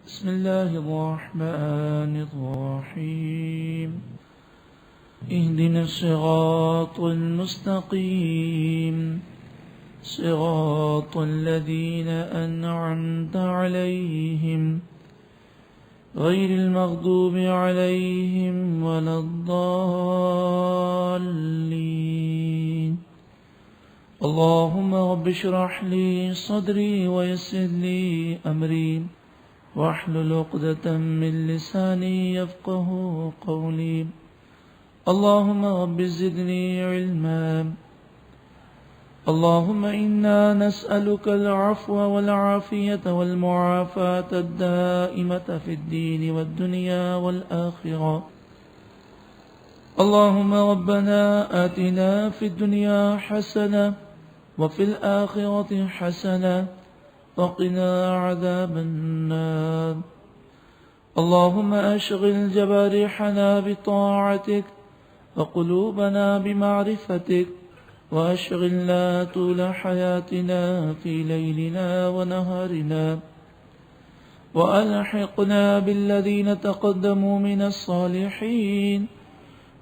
بسم الله الرحمن الرحيم اهدنا الصراط المستقيم صراط الذين أنعمت عليهم غير المغضوب عليهم ولا الضالين اللهم رب اشرح لي صدري ويسر لي أمري واحلل عقدة من لساني يفقه قولي اللهم رب زدني علما اللهم إنا نسألك العفو والعافية والمعافاة الدائمة في الدين والدنيا والآخرة اللهم ربنا آتنا في الدنيا حسنة وفي الآخرة حسنة وقنا عذاب النار اللهم أشغل جوارحنا بطاعتك وقلوبنا بمعرفتك وأشغلنا طول حياتنا في ليلنا ونهارنا وألحقنا بالذين تقدموا من الصالحين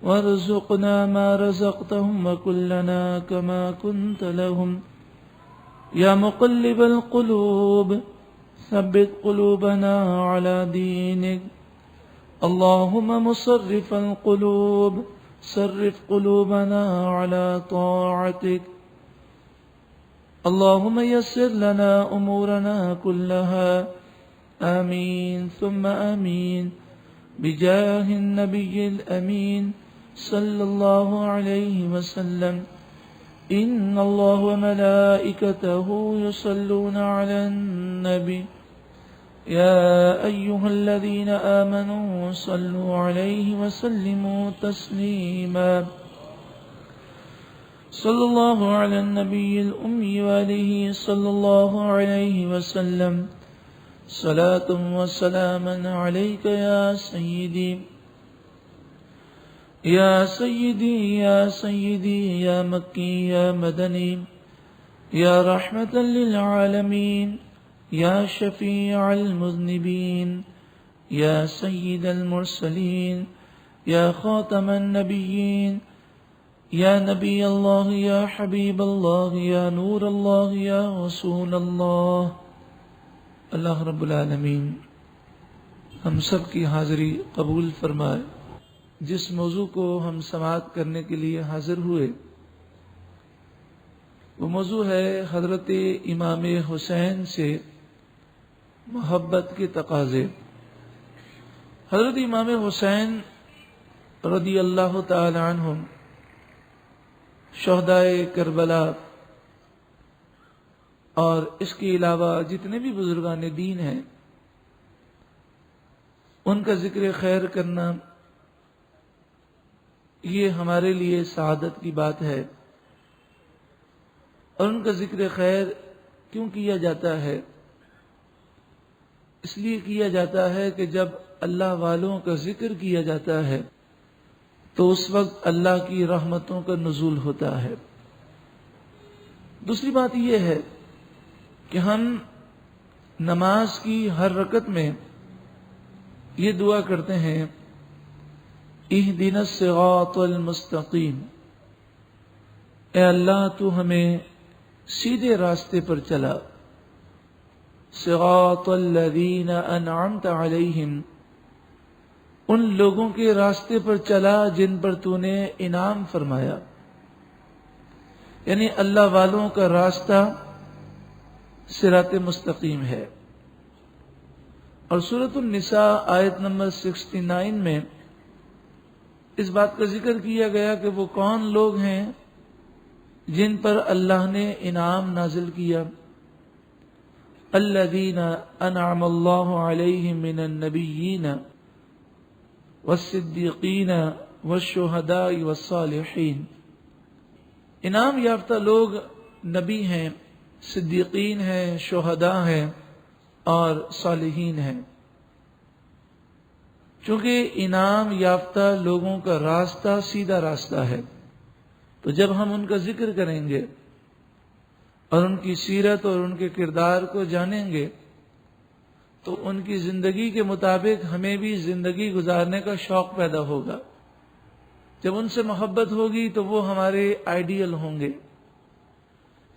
وارزقنا ما رزقتهم وكلنا كما كنت لهم يا مقلب القلوب ثبت قلوبنا على دينك اللهم مصرف القلوب صرف قلوبنا على طاعتك اللهم يسر لنا أمورنا كلها آمين ثم آمين بجاه النبي الأمين صلى الله عليه وسلم إن الله وملائكته يصلون على النبي يا أيها الذين آمنوا صلوا عليه وسلموا تسليما صلى الله على النبي الأمي وآله صلى الله عليه وسلم صلاة وسلاما عليك يا سيدي يا سيدي يا سيدي يا مكي يا مدني يا رحمة للعالمين يا شفيع المذنبين يا سيد المرسلين يا خاتم النبيين يا نبي الله يا حبيب الله يا نور الله يا رسول الله اللہ رب العالمین ہم سب کی حاضری قبول فرمائے۔ جس موضوع کو ہم سماعت کرنے کے لیے حاضر ہوئے وہ موضوع ہے حضرت امام حسین سے محبت کے تقاضے۔ حضرت امام حسین رضی اللہ تعالی عنہم شہدائے کربلا اور اس کے علاوہ جتنے بھی بزرگان دین ہیں ان کا ذکر خیر کرنا یہ ہمارے لیے سعادت کی بات ہے۔ اور ان کا ذکر خیر کیوں کیا جاتا ہے؟ اس لیے کیا جاتا ہے کہ جب اللہ والوں کا ذکر کیا جاتا ہے تو اس وقت اللہ کی رحمتوں کا نزول ہوتا ہے۔ دوسری بات یہ ہے کہ ہم نماز کی ہر رکعت میں یہ دعا کرتے ہیں اہدنا الصراط المستقیم، اے اللہ تو ہمیں سیدھے راستے پر چلا، صراط الذین انعمت علیہم، ان لوگوں کے راستے پر چلا جن پر تو نے انعام فرمایا، یعنی اللہ والوں کا راستہ صراط مستقیم ہے۔ اور سورۃ النساء آیت نمبر 69 میں اس بات کا ذکر کیا گیا کہ وہ کون لوگ ہیں جن پر اللہ نے انعام نازل کیا، الذین انعم اللہ علیہم من النبیین والصدیقین والشہداء والصالحین۔ انعام یافتہ لوگ نبی ہیں، صدیقین ہیں، شہداء ہیں اور صالحین ہیں۔ چونکہ انعام یافتہ لوگوں کا راستہ سیدھا راستہ ہے، تو جب ہم ان کا ذکر کریں گے اور ان کی سیرت اور ان کے کردار کو جانیں گے تو ان کی زندگی کے مطابق ہمیں بھی زندگی گزارنے کا شوق پیدا ہوگا. جب ان سے محبت ہوگی تو وہ ہمارے آئیڈیل ہوں گے.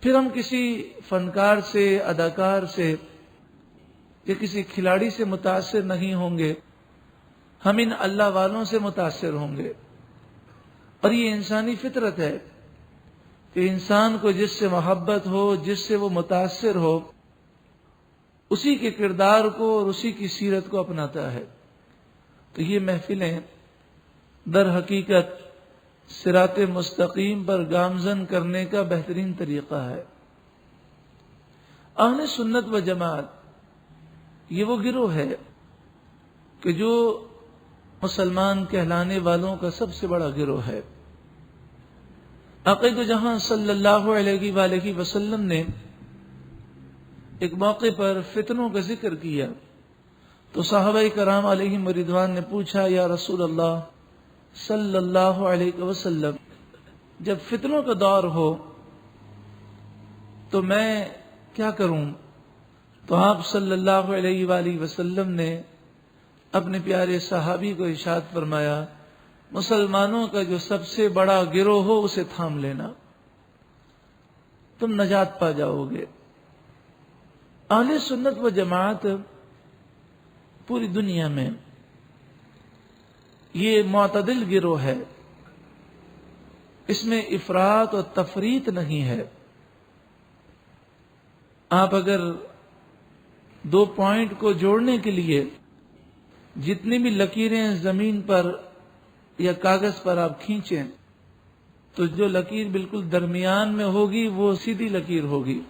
پھر ہم کسی فنکار سے، اداکار سے یا کسی کھلاڑی سے متاثر نہیں ہوں گے، ہم ان اللہ والوں سے متاثر ہوں گے. اور یہ انسانی فطرت ہے کہ انسان کو جس سے محبت ہو، جس سے وہ متاثر ہو، اسی کے کردار کو اور اسی کی سیرت کو اپناتا ہے. تو یہ محفلیں در حقیقت صراط مستقیم پر گامزن کرنے کا بہترین طریقہ ہے. اہل سنت و جماعت یہ وہ گروہ ہے کہ جو مسلمان کہلانے والوں کا سب سے بڑا گروہ ہے. عقیدہ جہاں صلی اللہ علیہ وآلہ وسلم نے ایک موقع پر فتنوں کا ذکر کیا تو صحابہ کرام علیہم رضوان نے پوچھا، یا رسول اللہ صلی اللہ علیہ وسلم، جب فتنوں کا دور ہو تو میں کیا کروں؟ تو آپ صلی اللہ علیہ وآلہ وسلم نے اپنے پیارے صحابی کو ارشاد فرمایا، مسلمانوں کا جو سب سے بڑا گروہ ہو اسے تھام لینا، تم نجات پا جاؤ گے. اہل سنت و جماعت پوری دنیا میں یہ معتدل گروہ ہے، اس میں افراط اور تفریط نہیں ہے. آپ اگر 2 پوائنٹ کو جوڑنے کے لیے جتنی بھی لکیریں زمین پر یا کاغذ پر آپ کھینچیں تو جو لکیر بالکل درمیان میں ہوگی وہ سیدھی لکیر ہوگی.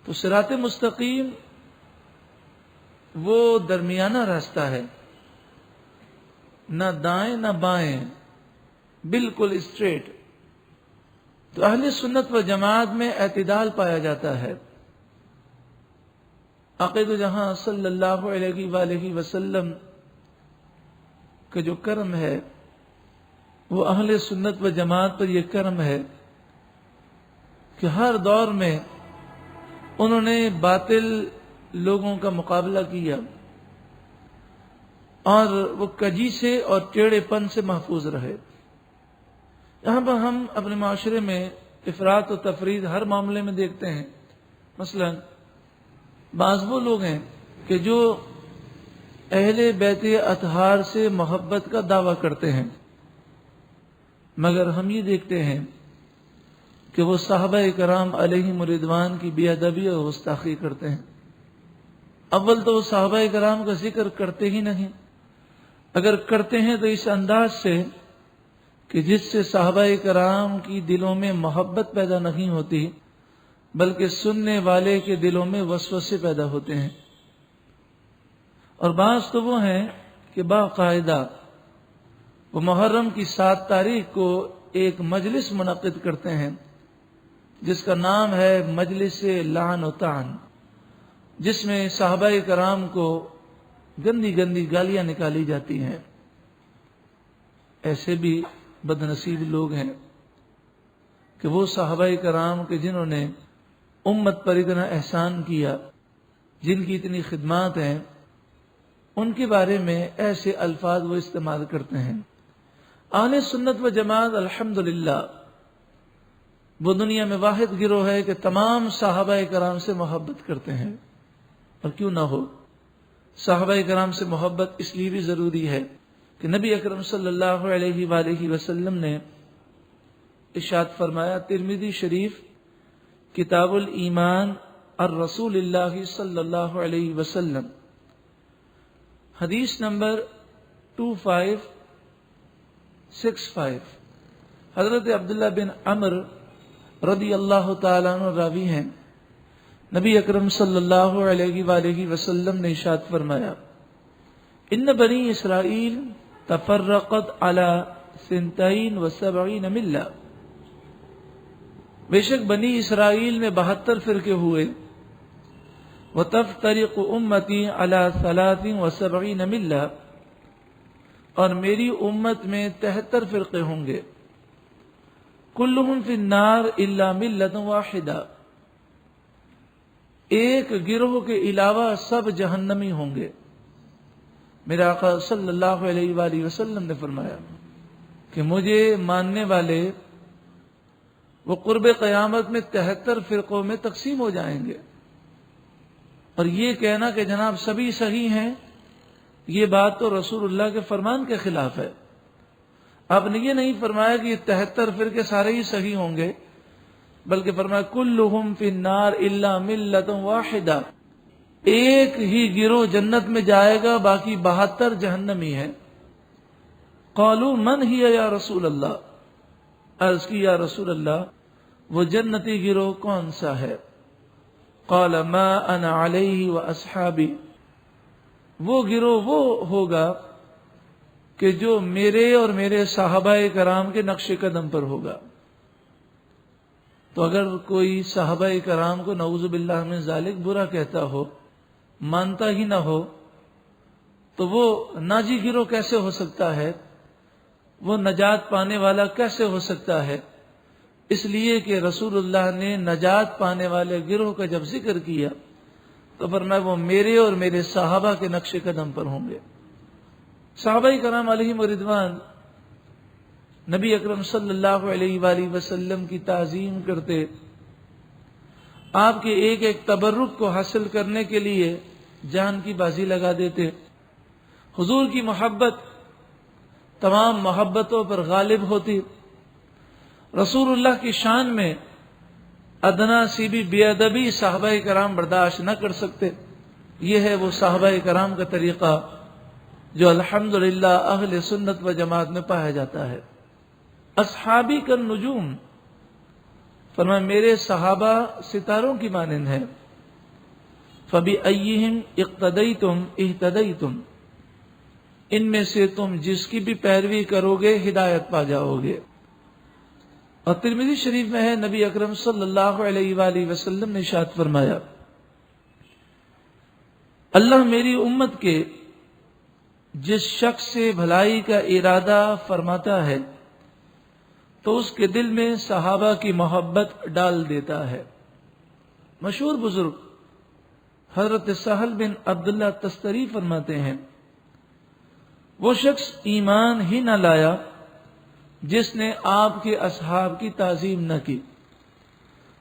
تو صراط مستقیم وہ درمیانہ راستہ ہے، نہ دائیں نہ بائیں، بالکل اسٹریٹ. تو اہل سنت و جماعت میں اعتدال پایا جاتا ہے. عقیدہ جہاں صلی اللہ علیہ وآلہ وسلم کا جو کرم ہے وہ اہل سنت و جماعت پر یہ کرم ہے کہ ہر دور میں انہوں نے باطل لوگوں کا مقابلہ کیا اور وہ کجی سے اور ٹیڑھے پن سے محفوظ رہے. یہاں پر ہم اپنے معاشرے میں افراط و تفرید ہر معاملے میں دیکھتے ہیں. مثلا بعض وہ لوگ ہیں کہ جو اہل بیت اطہار سے محبت کا دعویٰ کرتے ہیں، مگر ہم یہ دیکھتے ہیں کہ وہ صحابہ کرام علیہم رضوان کی بے ادبی اور گستاخی کرتے ہیں. اول تو وہ صحابہ کرام کا ذکر کرتے ہی نہیں، اگر کرتے ہیں تو اس انداز سے کہ جس سے صحابہ کرام کی دلوں میں محبت پیدا نہیں ہوتی بلکہ سننے والے کے دلوں میں وسوسے پیدا ہوتے ہیں. اور بعض تو وہ ہیں کہ باقاعدہ وہ محرم کی 7 تاریخ کو ایک مجلس منعقد کرتے ہیں جس کا نام ہے مجلس لعن و طعن، جس میں صحابہ کرام کو گندی گندی گالیاں نکالی جاتی ہیں. ایسے بھی بدنصیب لوگ ہیں کہ وہ صحابہ کرام کے جنہوں نے امت پر اتنا احسان کیا، جن کی اتنی خدمات ہیں، ان کے بارے میں ایسے الفاظ وہ استعمال کرتے ہیں. اہل سنت و جماعت الحمدللہ وہ دنیا میں واحد گروہ ہے کہ تمام صحابہ کرام سے محبت کرتے ہیں. اور کیوں نہ ہو، صحابہ کرام سے محبت اس لیے بھی ضروری ہے کہ نبی اکرم صلی اللہ علیہ وآلہ وسلم نے ارشاد فرمایا، ترمذی شریف کتاب الایمان الرسول اللہ صلی اللہ علیہ وسلم، حدیث نمبر 2565، حضرت عبداللہ بن عمر رضی اللہ تعالیٰ عنہ راوی ہیں. نبی اکرم صلی اللہ علیہ وآلہ وسلم نے ارشاد فرمایا، ان بنی اسرائیل تفرقت علی 72 ملہ، بے شک بنی اسرائیل میں 72 فرقے ہوئے. وتفترق امتی علی 73 ملہ، اور میری امت میں 73 فرقے ہوں گے. کلہم فی النار الا ملۃ واحدہ، ایک گروہ کے علاوہ سب جہنمی ہوں گے۔ میرے آقا صلی اللہ علیہ وآلہ وسلم نے فرمایا کہ مجھے ماننے والے وہ قرب قیامت میں 73 فرقوں میں تقسیم ہو جائیں گے۔ اور یہ کہنا کہ جناب سبھی صحیح ہیں، یہ بات تو رسول اللہ کے فرمان کے خلاف ہے۔ آپ نے یہ نہیں فرمایا کہ یہ 73 فرقے سارے ہی صحیح ہوں گے، بلکہ فرمایا کلہم فی النار الا ملۃ واحدہ، ایک ہی گروہ جنت میں جائے گا، باقی 72 جہنمی ہیں۔ قالوا من ہی یا رسول اللہ، عرض کی یا رسول اللہ وہ جنتی گروہ کون سا ہے؟ قال ما انا علیہ واصحابی، وہ گروہ وہ ہوگا کہ جو میرے اور میرے صحابہ کرام کے نقش قدم پر ہوگا۔ تو اگر کوئی صحابہ کرام کو نعوذ باللہ من ذالک برا کہتا ہو، مانتا ہی نہ ہو، تو وہ ناجی گروہ کیسے ہو سکتا ہے؟ وہ نجات پانے والا کیسے ہو سکتا ہے؟ اس لیے کہ رسول اللہ نے نجات پانے والے گروہ کا جب ذکر کیا تو فرمایا وہ میرے اور میرے صحابہ کے نقش قدم پر ہوں گے۔ صحابہ کرام علیہم رضوان نبی اکرم صلی اللہ علیہ وآلہ وسلم کی تعظیم کرتے، آپ کے ایک ایک تبرک کو حاصل کرنے کے لیے جان کی بازی لگا دیتے۔ حضور کی محبت تمام محبتوں پر غالب ہوتی۔ رسول اللہ کی شان میں ادنا سی بھی بے ادبی صحابہ کرام برداشت نہ کر سکتے۔ یہ ہے وہ صحابہ کرام کا طریقہ جو الحمدللہ اہل سنت و جماعت میں پایا جاتا ہے۔ اصحابی کا نجوم، فرمایا میرے صحابہ ستاروں کی مانند ہیں۔ فَبِأَيِّهِمْ اقْتَدَيْتُمْ اِهْتَدَيْتُمْ، ان میں سے تم جس کی بھی پیروی کرو گے ہدایت پا جاؤ گے۔ اور ترمذی شریف میں ہے نبی اکرم صلی اللہ علیہ وآلہ وسلم نے ارشاد فرمایا اللہ میری امت کے جس شخص سے بھلائی کا ارادہ فرماتا ہے تو اس کے دل میں صحابہ کی محبت ڈال دیتا ہے۔ مشہور بزرگ حضرت سہل بن عبداللہ تستری فرماتے ہیں وہ شخص ایمان ہی نہ لایا جس نے آپ کے اصحاب کی تعظیم نہ کی۔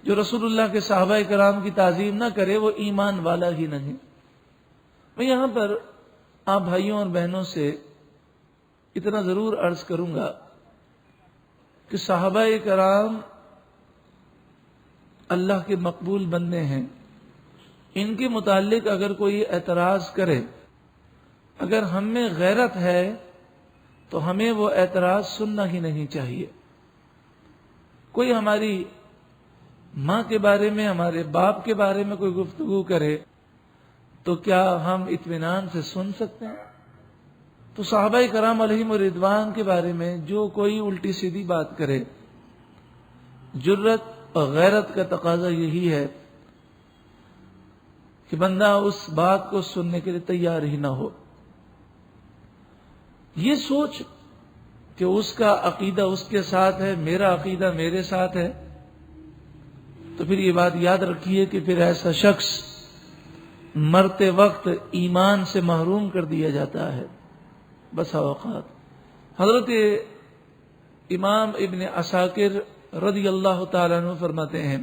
جو رسول اللہ کے صحابہ کرام کی تعظیم نہ کرے وہ ایمان والا ہی نہیں۔ میں یہاں پر آپ بھائیوں اور بہنوں سے اتنا ضرور عرض کروں گا کہ صحابہ کرام اللہ کے مقبول بندے ہیں۔ ان کے متعلق اگر کوئی اعتراض کرے، اگر ہم میں غیرت ہے تو ہمیں وہ اعتراض سننا ہی نہیں چاہیے۔ کوئی ہماری ماں کے بارے میں، ہمارے باپ کے بارے میں کوئی گفتگو کرے تو کیا ہم اطمینان سے سن سکتے ہیں؟ تو صحابہ کرام علیہم رضوان کے بارے میں جو کوئی الٹی سیدھی بات کرے، جرت اور غیرت کا تقاضا یہی ہے کہ بندہ اس بات کو سننے کے لیے تیار ہی نہ ہو۔ یہ سوچ کہ اس کا عقیدہ اس کے ساتھ ہے، میرا عقیدہ میرے ساتھ ہے، تو پھر یہ بات یاد رکھیے کہ پھر ایسا شخص مرتے وقت ایمان سے محروم کر دیا جاتا ہے۔ بسا اوقات حضرت امام ابن عساکر رضی اللہ تعالیٰ عنہ فرماتے ہیں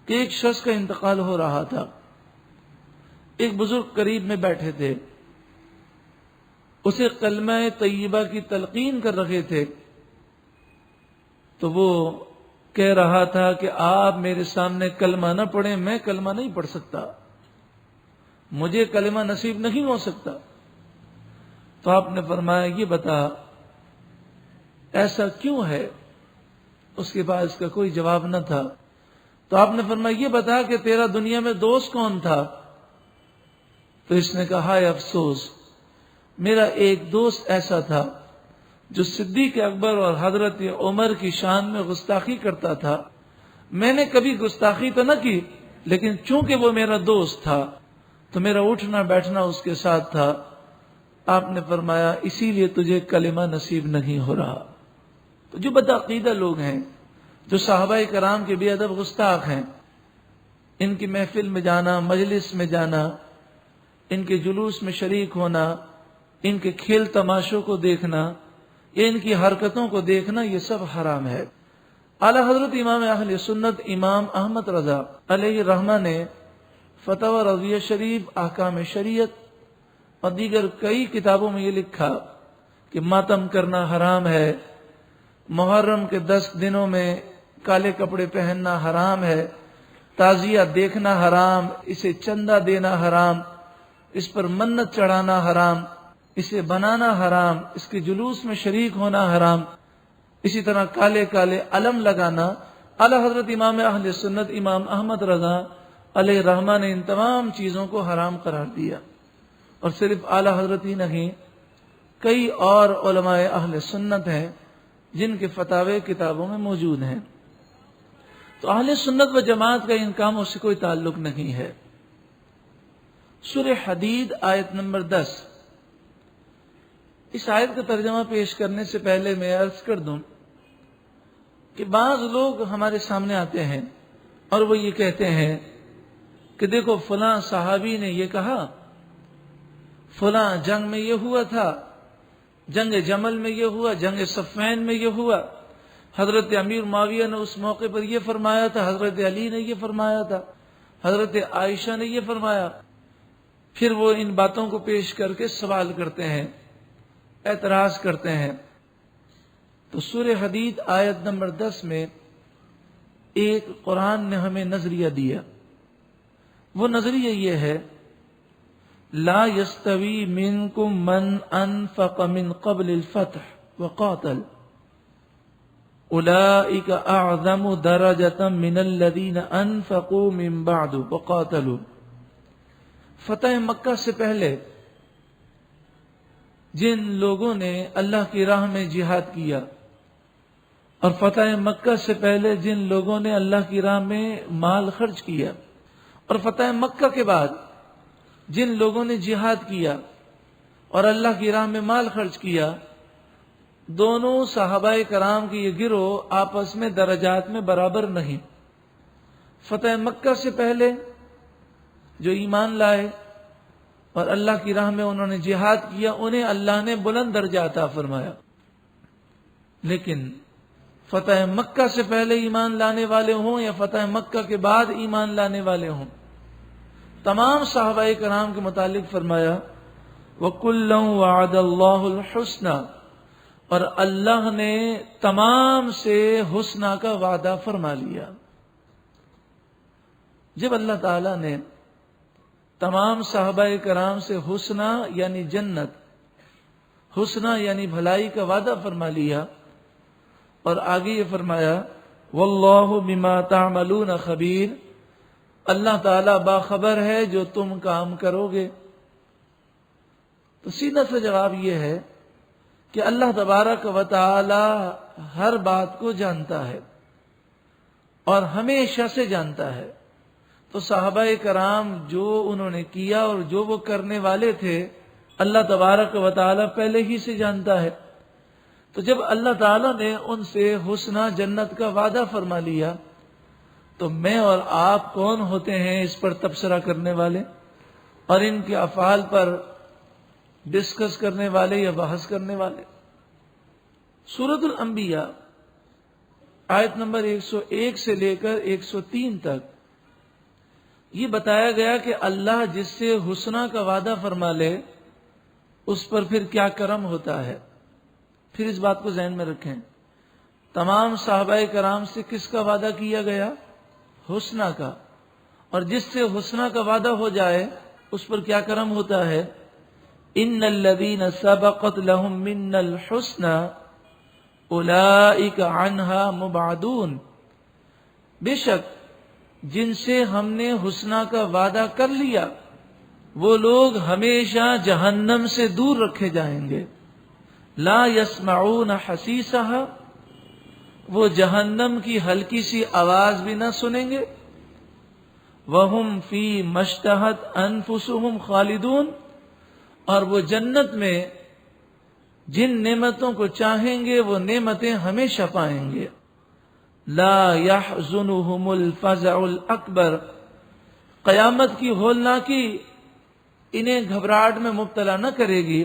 کہ ایک شخص کا انتقال ہو رہا تھا، ایک بزرگ قریب میں بیٹھے تھے، اسے کلمہ طیبہ کی تلقین کر رہے تھے، تو وہ کہہ رہا تھا کہ آپ میرے سامنے کلمہ نہ پڑھیں، میں کلمہ نہیں پڑھ سکتا، مجھے کلمہ نصیب نہیں ہو سکتا۔ تو آپ نے فرمایا یہ بتا ایسا کیوں ہے؟ اس کے بعد اس کا کوئی جواب نہ تھا۔ تو آپ نے فرمایا یہ بتا کہ تیرا دنیا میں دوست کون تھا؟ تو اس نے کہا ہے افسوس، میرا ایک دوست ایسا تھا جو صدیق اکبر اور حضرت عمر کی شان میں گستاخی کرتا تھا، میں نے کبھی گستاخی تو نہ کی، لیکن چونکہ وہ میرا دوست تھا تو میرا اٹھنا بیٹھنا اس کے ساتھ تھا۔ آپ نے فرمایا اسی لیے تجھے کلمہ نصیب نہیں ہو رہا۔ تو جو بدعقیدہ لوگ ہیں، جو صحابہ کرام کے بے ادب گستاخ ہیں، ان کی محفل میں جانا، مجلس میں جانا، ان کے جلوس میں شریک ہونا، ان کے کھیل تماشوں کو دیکھنا یا ان کی حرکتوں کو دیکھنا، یہ سب حرام ہے۔ اعلی حضرت امام اہل سنت امام احمد رضا علیہ الرحمہ نے فتاوی رضویہ شریف، احکام شریعت اور دیگر کئی کتابوں میں یہ لکھا کہ ماتم کرنا حرام ہے، محرم کے 10 دنوں میں کالے کپڑے پہننا حرام ہے، تعزیہ دیکھنا حرام، اسے چندہ دینا حرام، اس پر منت چڑھانا حرام، اسے بنانا حرام، اس کے جلوس میں شریک ہونا حرام، اسی طرح کالے کالے علم لگانا۔ اعلی حضرت امام اہل سنت امام احمد رضا علیہ الرحمہ نے ان تمام چیزوں کو حرام قرار دیا، اور صرف اعلی حضرت ہی نہیں، کئی اور علماء اہل سنت ہیں جن کے فتاوے کتابوں میں موجود ہیں۔ تو اہل سنت و جماعت کا ان کاموں سے کوئی تعلق نہیں ہے۔ سورہ حدید آیت نمبر 10۔ اس آیت کا ترجمہ پیش کرنے سے پہلے میں عرض کر دوں کہ بعض لوگ ہمارے سامنے آتے ہیں اور وہ یہ کہتے ہیں کہ دیکھو فلاں صحابی نے یہ کہا، فلاں جنگ میں یہ ہوا تھا، جنگ جمل میں یہ ہوا، جنگ صفین میں یہ ہوا، حضرت امیر معاویہ نے اس موقع پر یہ فرمایا تھا، حضرت علی نے یہ فرمایا تھا، حضرت عائشہ نے یہ فرمایا۔ پھر وہ ان باتوں کو پیش کر کے سوال کرتے ہیں، اعتراض کرتے ہیں۔ تو سورہ حدید آیت نمبر 10 میں ایک قرآن نے ہمیں نظریہ دیا۔ وہ نظریہ یہ ہے، لا یستوی منکم من انفق من قبل الفتح وقاتل اولئک اعظم درجة من الذین انفقوا من بعد وقاتلوا۔ فتح مکہ سے پہلے جن لوگوں نے اللہ کی راہ میں جہاد کیا، اور فتح مکہ سے پہلے جن لوگوں نے اللہ کی راہ میں مال خرچ کیا، اور فتح مکہ کے بعد جن لوگوں نے جہاد کیا اور اللہ کی راہ میں مال خرچ کیا، دونوں صحابہ کرام کی یہ گروہ آپس میں درجات میں برابر نہیں۔ فتح مکہ سے پہلے جو ایمان لائے اور اللہ کی راہ میں انہوں نے جہاد کیا، انہیں اللہ نے بلند درجہ عطا فرمایا، لیکن فتح مکہ سے پہلے ایمان لانے والے ہوں یا فتح مکہ کے بعد ایمان لانے والے ہوں، تمام صحابہ کرام کے متعلق فرمایا وَكُلًّا وَعَدَ اللَّهُ الْحُسْنَى، اور اللہ نے تمام سے حسنہ کا وعدہ فرما لیا۔ جب اللہ تعالیٰ نے تمام صحابہ کرام سے حسنہ یعنی جنت، حسنہ یعنی بھلائی کا وعدہ فرما لیا، اور آگے یہ فرمایا واللہ بما تعملون خبیر، اللہ تعالیٰ باخبر ہے جو تم کام کرو گے۔ تو سیدھا سا جواب یہ ہے کہ اللہ تبارک و تعالی ہر بات کو جانتا ہے اور ہمیشہ سے جانتا ہے۔ تو صحابہ کرام جو انہوں نے کیا اور جو وہ کرنے والے تھے، اللہ تبارک و تعالی پہلے ہی سے جانتا ہے۔ تو جب اللہ تعالیٰ نے ان سے حسنہ جنت کا وعدہ فرما لیا، تو میں اور آپ کون ہوتے ہیں اس پر تبصرہ کرنے والے اور ان کے افعال پر ڈسکس کرنے والے یا بحث کرنے والے؟ سورۃ الانبیاء آیت نمبر 101 سے لے کر 103 تک یہ بتایا گیا کہ اللہ جس سے حسنہ کا وعدہ فرما لے اس پر پھر کیا کرم ہوتا ہے۔ پھر اس بات کو ذہن میں رکھیں، تمام صحابہ کرام سے کس کا وعدہ کیا گیا؟ حسنہ کا، اور جس سے حسنہ کا وعدہ ہو جائے اس پر کیا کرم ہوتا ہے؟ ان الذین سبقت لهم منا الحسنى اولئک عنہا مبعدون، بے شک جن سے ہم نے حسنہ کا وعدہ کر لیا وہ لوگ ہمیشہ جہنم سے دور رکھے جائیں گے۔ لا يسمعون حسیسها، وہ جہنم کی ہلکی سی آواز بھی نہ سنیں گے۔ وَهُمْ فِي مَشْتَهَتْ أَنفُسُهُمْ خَالِدُونَ، اور وہ جنت میں جن نعمتوں کو چاہیں گے وہ نعمتیں ہمیشہ پائیں گے۔ لا يحزنهم الفزع الاکبر، قیامت کی ہولناکی انہیں گھبراہٹ میں مبتلا نہ کرے گی.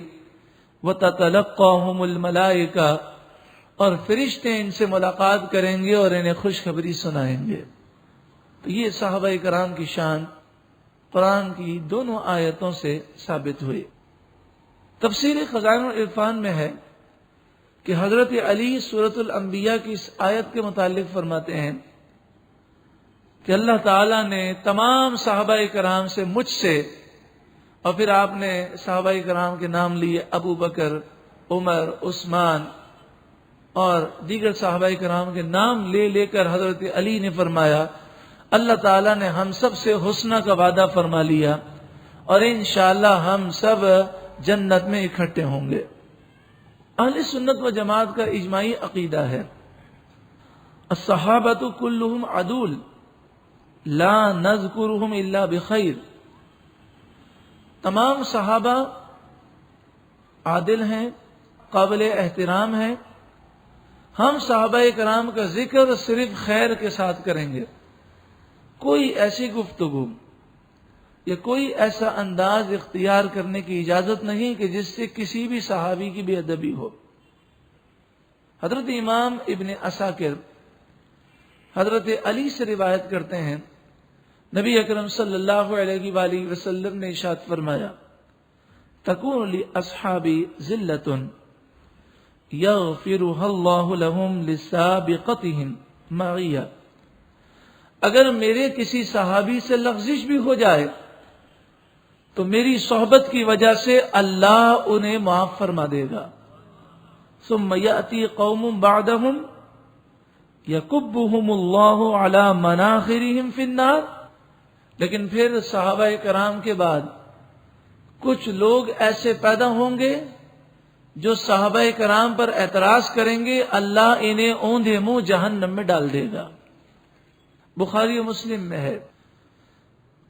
وَتَتَلَقَّاهُمُ الْمَلَائِكَةُ اور فرشتے ان سے ملاقات کریں گے اور انہیں خوشخبری سنائیں گے. تو یہ صحابہ کرام کی شان قرآن کی دونوں آیتوں سے ثابت ہوئی. تفسیر خزائن العرفان میں ہے کہ حضرت علی سورۃ الانبیاء کی اس آیت کے متعلق فرماتے ہیں کہ اللہ تعالیٰ نے تمام صحابہ کرام سے مجھ سے، اور پھر آپ نے صحابہ کرام کے نام لیے، ابو بکر، عمر، عثمان اور دیگر صحابہ کرام کے نام لے لے کر حضرت علی نے فرمایا اللہ تعالیٰ نے ہم سب سے حسنہ کا وعدہ فرما لیا اور انشاءاللہ ہم سب جنت میں اکٹھے ہوں گے. اہل سنت و جماعت کا اجماعی عقیدہ ہے الصحابۃ کلہم عدول لا نذکرہم الا بخیر. تمام صحابہ عادل ہیں، قابل احترام ہیں. ہم صحابہ کرام کا ذکر صرف خیر کے ساتھ کریں گے. کوئی ایسی گفتگو یا کوئی ایسا انداز اختیار کرنے کی اجازت نہیں کہ جس سے کسی بھی صحابی کی بے ادبی ہو. حضرت امام ابن عساکر حضرت علی سے روایت کرتے ہیں نبی اکرم صلی اللہ علیہ وآلہ وسلم نے ارشاد فرمایا تکون لاصحابی ذلۃ یغفرها اللہ لهم لسابقتهم معیہ. اگر میرے کسی صحابی سے لغزش بھی ہو جائے تو میری صحبت کی وجہ سے اللہ انہیں معاف فرما دے گا. ثم یأتی قوم بعدهم یکبهم اللہ علی مناخرهم فی النار. لیکن پھر صحابہ کرام کے بعد کچھ لوگ ایسے پیدا ہوں گے جو صحابہ کرام پر اعتراض کریں گے، اللہ انہیں اوندھے منہ جہنم میں ڈال دے گا. بخاری و مسلم میں ہے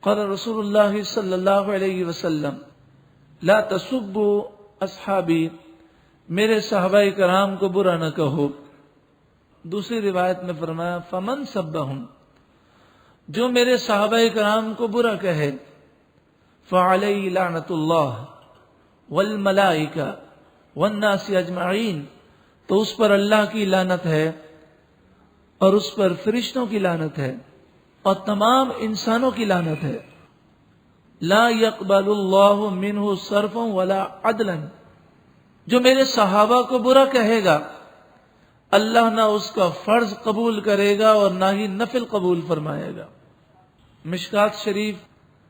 قال رسول اللہ صلی اللہ علیہ وسلم لا تسبوا اصحابی، میرے صحابہ کرام کو برا نہ کہو. دوسری روایت میں فرمایا فمن سبہم، جو میرے صحابہ کرام کو برا کہے فعلیہ لعنت اللہ والملائکہ والناس اجمعین، تو اس پر اللہ کی لعنت ہے اور اس پر فرشتوں کی لعنت ہے اور تمام انسانوں کی لعنت ہے. لا يقبل اللہ منہ صرفا ولا عدلا، جو میرے صحابہ کو برا کہے گا اللہ نہ اس کا فرض قبول کرے گا اور نہ ہی نفل قبول فرمائے گا. مشکات شریف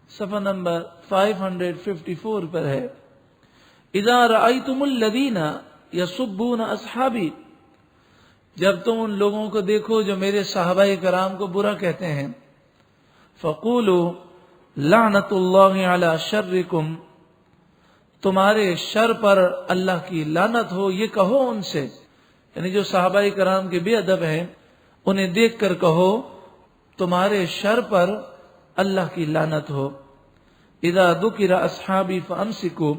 صفحہ نمبر 554 پر ہے اذا رأیتم الذین یسبون اصحابی، جب تم ان لوگوں کو دیکھو جو میرے صحابہ کرام کو برا کہتے ہیں فقولوا لعنت اللہ علی شرکم، تمہارے شر پر اللہ کی لعنت ہو. یہ کہو ان سے، یعنی جو صحابہ کرام کے بے ادب ہیں انہیں دیکھ کر کہو تمہارے شر پر اللہ کی لعنت ہو. اذا ذکر اصحابی فامسکوا،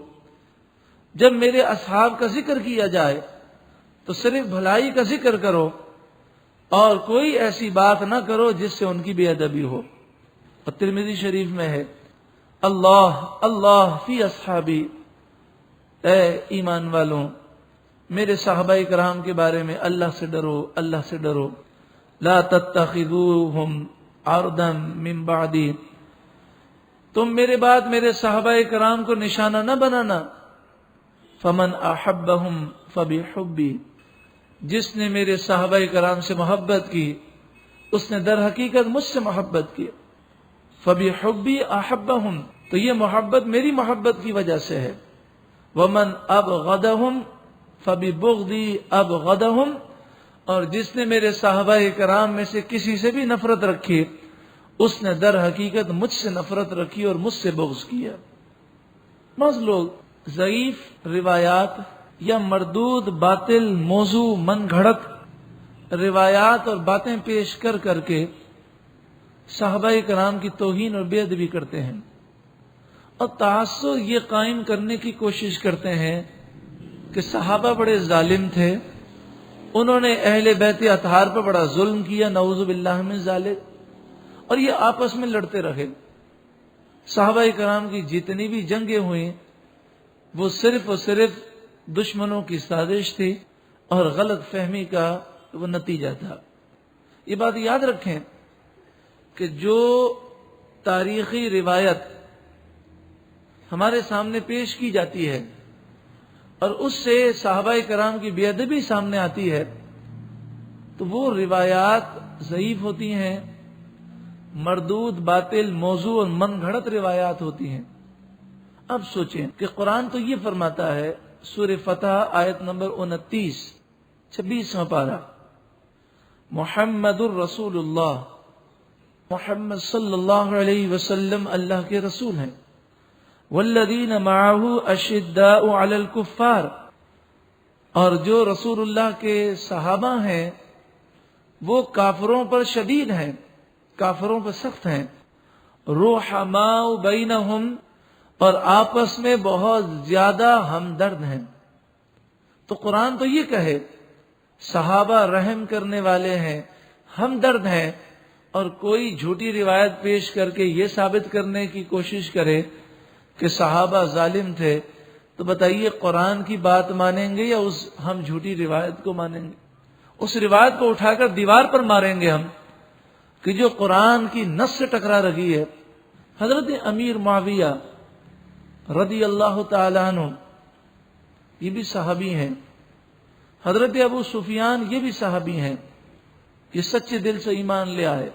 جب میرے اصحاب کا ذکر کیا جائے تو صرف بھلائی کا ذکر کرو اور کوئی ایسی بات نہ کرو جس سے ان کی بے ادبی ہو. اور ترمذی شریف میں ہے اللہ اللہ فی اصحابی، اے ایمان والوں میرے صحابہ کرام کے بارے میں اللہ سے ڈرو، اللہ سے ڈرو. لا تتخذوہم عرضا من بعدی، تم میرے بعد میرے صحابہ کرام کو نشانہ نہ بنانا. فمن احبہم فبحبی، جس نے میرے صحابہ کرام سے محبت کی اس نے در حقیقت مجھ سے محبت کی. فبحبی احبہم، تو یہ محبت میری محبت کی وجہ سے ہے. ومن ابغضہم فببغضی ابغضہم، اور جس نے میرے صحابہ کرام میں سے کسی سے بھی نفرت رکھی اس نے در حقیقت مجھ سے نفرت رکھی اور مجھ سے بغض کیا. بعض لوگ ضعیف روایات یا مردود باطل موضوع من گھڑت روایات اور باتیں پیش کر کر کے صحابہ کرام کی توہین اور بے ادبی کرتے ہیں اور تعصب یہ قائم کرنے کی کوشش کرتے ہیں کہ صحابہ بڑے ظالم تھے، انہوں نے اہل بیت اطہار پر بڑا ظلم کیا، نعوذ باللہ من ذالک، اور یہ آپس میں لڑتے رہے. صحابہ کرام کی جتنی بھی جنگیں ہوئیں وہ صرف اور صرف دشمنوں کی سازش تھی اور غلط فہمی کا وہ نتیجہ تھا۔ یہ بات یاد رکھیں کہ جو تاریخی روایت ہمارے سامنے پیش کی جاتی ہے اور اس سے صحابہ کرام کی بے ادبی سامنے آتی ہے تو وہ روایات ضعیف ہوتی ہیں، مردود، باطل، موضوع اور من گھڑت روایات ہوتی ہیں۔ اب سوچیں کہ قرآن تو یہ فرماتا ہے، سورہ فتح آیت نمبر 29، 26واں پارہ، محمد الرسول اللہ، محمد صلی اللہ علیہ وسلم اللہ کے رسول ہیں، والذین معہ اشداء علی الکفار، اور جو رسول اللہ کے صحابہ ہیں وہ کافروں پر شدید ہیں، کافروں پر سخت ہیں، رحماء بینہم، اور آپس میں بہت زیادہ ہمدرد ہیں۔ تو قرآن تو یہ کہے صحابہ رحم کرنے والے ہیں، ہمدرد ہیں، اور کوئی جھوٹی روایت پیش کر کے یہ ثابت کرنے کی کوشش کرے کہ صحابہ ظالم تھے، تو بتائیے قرآن کی بات مانیں گے یا ہم جھوٹی روایت کو مانیں گے؟ اس روایت کو اٹھا کر دیوار پر ماریں گے ہم کہ جو قرآن کی نص سے ٹکرا رہی ہے۔ حضرت امیر معاویہ رضی اللہ تعالیٰ عنہ یہ بھی صحابی ہیں، حضرت ابو سفیان یہ بھی صحابی ہیں، یہ سچے دل سے ایمان لے آئے،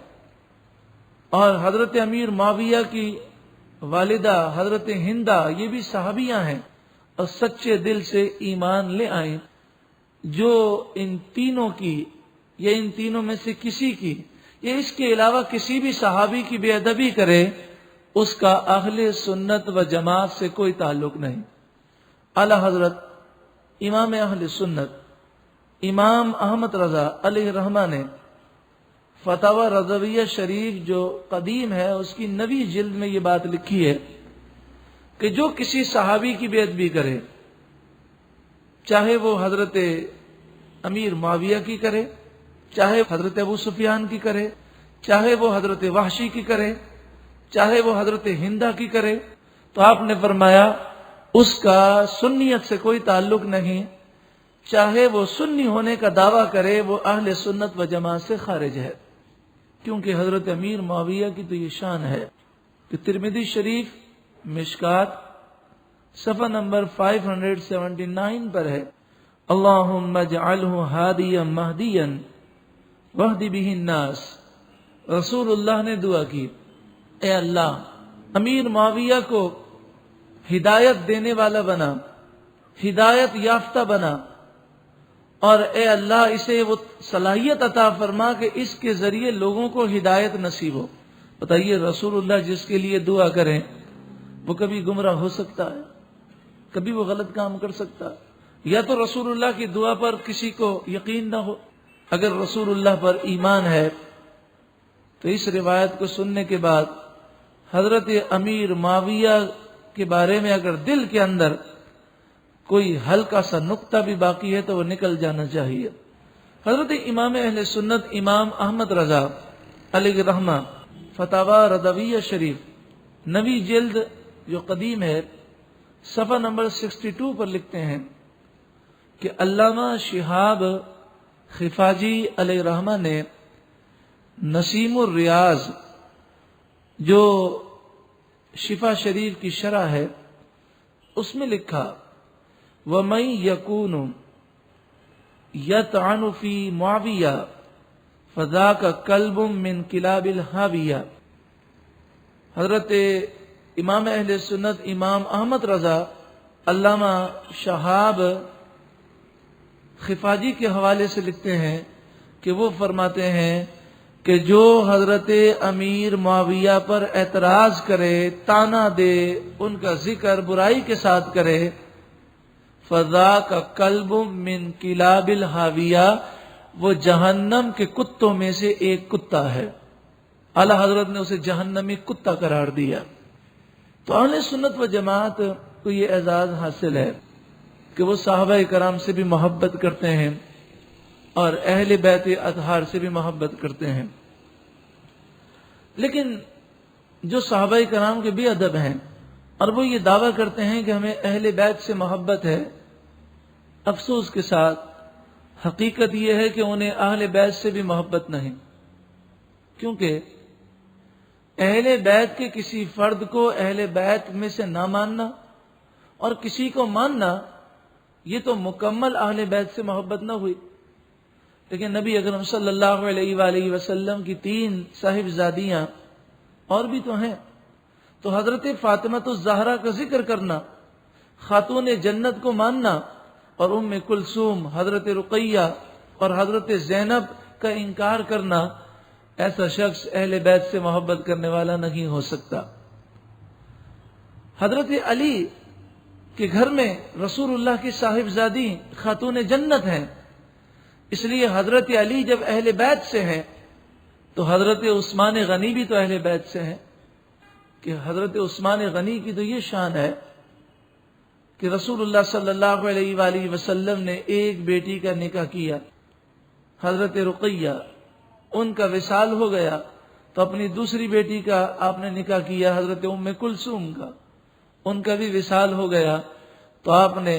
اور حضرت امیر معاویہ کی والدہ حضرت ہندہ یہ بھی صحابیاں ہیں اور سچے دل سے ایمان لے آئیں۔ جو ان تینوں کی یا ان تینوں میں سے کسی کی یا اس کے علاوہ کسی بھی صحابی کی بے ادبی کرے اس کا اہل سنت و جماعت سے کوئی تعلق نہیں۔ اعلی حضرت امام اہل سنت امام احمد رضا علیہ رحمہ نے فتاوی رضویہ شریف جو قدیم ہے اس کی 9ویں جلد میں یہ بات لکھی ہے کہ جو کسی صحابی کی بے ادبی کرے، چاہے وہ حضرت امیر معاویہ کی کرے، چاہے حضرت ابو سفیان کی کرے، چاہے وہ حضرت وحشی کی کرے، چاہے وہ حضرت ہندہ کی کرے، تو آپ نے فرمایا اس کا سنیت سے کوئی تعلق نہیں، چاہے وہ سنی ہونے کا دعویٰ کرے وہ اہل سنت و جماعت سے خارج ہے۔ کیونکہ حضرت امیر معاویہ کی تو یہ شان ہے کہ ترمذی شریف مشکات صفحہ نمبر 579 پر ہے، اللہم اجعلہ ہادیا مہدیا واہد بہ الناس۔ رسول اللہ نے دعا کی، اے اللہ امیر معاویہ کو ہدایت دینے والا بنا، ہدایت یافتہ بنا، اور اے اللہ اسے وہ صلاحیت عطا فرما کہ اس کے ذریعے لوگوں کو ہدایت نصیب ہو۔ بتائیے رسول اللہ جس کے لیے دعا کریں وہ کبھی گمراہ ہو سکتا ہے؟ کبھی وہ غلط کام کر سکتا ہے؟ یا تو رسول اللہ کی دعا پر کسی کو یقین نہ ہو۔ اگر رسول اللہ پر ایمان ہے تو اس روایت کو سننے کے بعد حضرت امیر معاویہ کے بارے میں اگر دل کے اندر کوئی ہلکا سا نقطہ بھی باقی ہے تو وہ نکل جانا چاہیے۔ حضرت امام اہل سنت امام احمد رضا علیہ رحمہ فتاوی رضویہ شریف 9ویں جلد جو قدیم ہے صفحہ نمبر 62 پر لکھتے ہیں کہ علامہ شہاب خفاجی علیہ رحمہ نے نسیم الریاض جو شفا شریف کی شرح ہے اس میں لکھا، وَمَن يَكُونُ يَطْعَنُ فِي مُعَاوِيَةَ فَذَاكَ كَلْبٌ مِّن كِلَابِ الْحَاوِيَةِ۔ حضرت امام اہل سنت امام احمد رضا علامہ شہاب خفاجی کے حوالے سے لکھتے ہیں کہ وہ فرماتے ہیں کہ جو حضرت امیر معاویہ پر اعتراض کرے، تانا دے، ان کا ذکر برائی کے ساتھ کرے، فَذَاكَ كَلْبٌ مِّن كِلَابِ الْحَاوِيَةِ، وہ جہنم کے کتوں میں سے ایک کتا ہے۔ اعلی حضرت نے اسے جہنمی کتا قرار دیا۔ تو اہل سنت و جماعت کو یہ اعزاز حاصل ہے کہ وہ صحابہ کرام سے بھی محبت کرتے ہیں اور اہل بیت اطہار سے بھی محبت کرتے ہیں۔ لیکن جو صحابہ کرام کے بھی ادب ہیں، اور وہ یہ دعویٰ کرتے ہیں کہ ہمیں اہل بیت سے محبت ہے، افسوس کے ساتھ حقیقت یہ ہے کہ انہیں اہل بیت سے بھی محبت نہیں، کیونکہ اہل بیت کے کسی فرد کو اہل بیت میں سے نہ ماننا اور کسی کو ماننا، یہ تو مکمل اہل بیت سے محبت نہ ہوئی۔ لیکن نبی اکرم صلی اللہ علیہ وآلہ وسلم کی 3 صاحبزادیاں اور بھی تو ہیں، تو حضرت فاطمہ الزہرا کا ذکر کرنا، خاتون جنت کو ماننا، اور ام کلثوم، حضرت رقیہ اور حضرت زینب کا انکار کرنا، ایسا شخص اہل بیت سے محبت کرنے والا نہیں ہو سکتا۔ حضرت علی کے گھر میں رسول اللہ کی صاحبزادی خاتون جنت ہیں، اس لیے حضرت علی جب اہل بیت سے ہیں تو حضرت عثمان غنی بھی تو اہل بیت سے ہیں، کہ حضرت عثمان غنی کی تو یہ شان ہے کہ رسول اللہ صلی اللہ علیہ وآلہ وسلم نے ایک بیٹی کا نکاح کیا، حضرت رقیہ، ان کا وصال ہو گیا تو اپنی دوسری بیٹی کا آپ نے نکاح کیا، حضرت ام کلثوم کا، ان کا بھی وصال ہو گیا تو آپ نے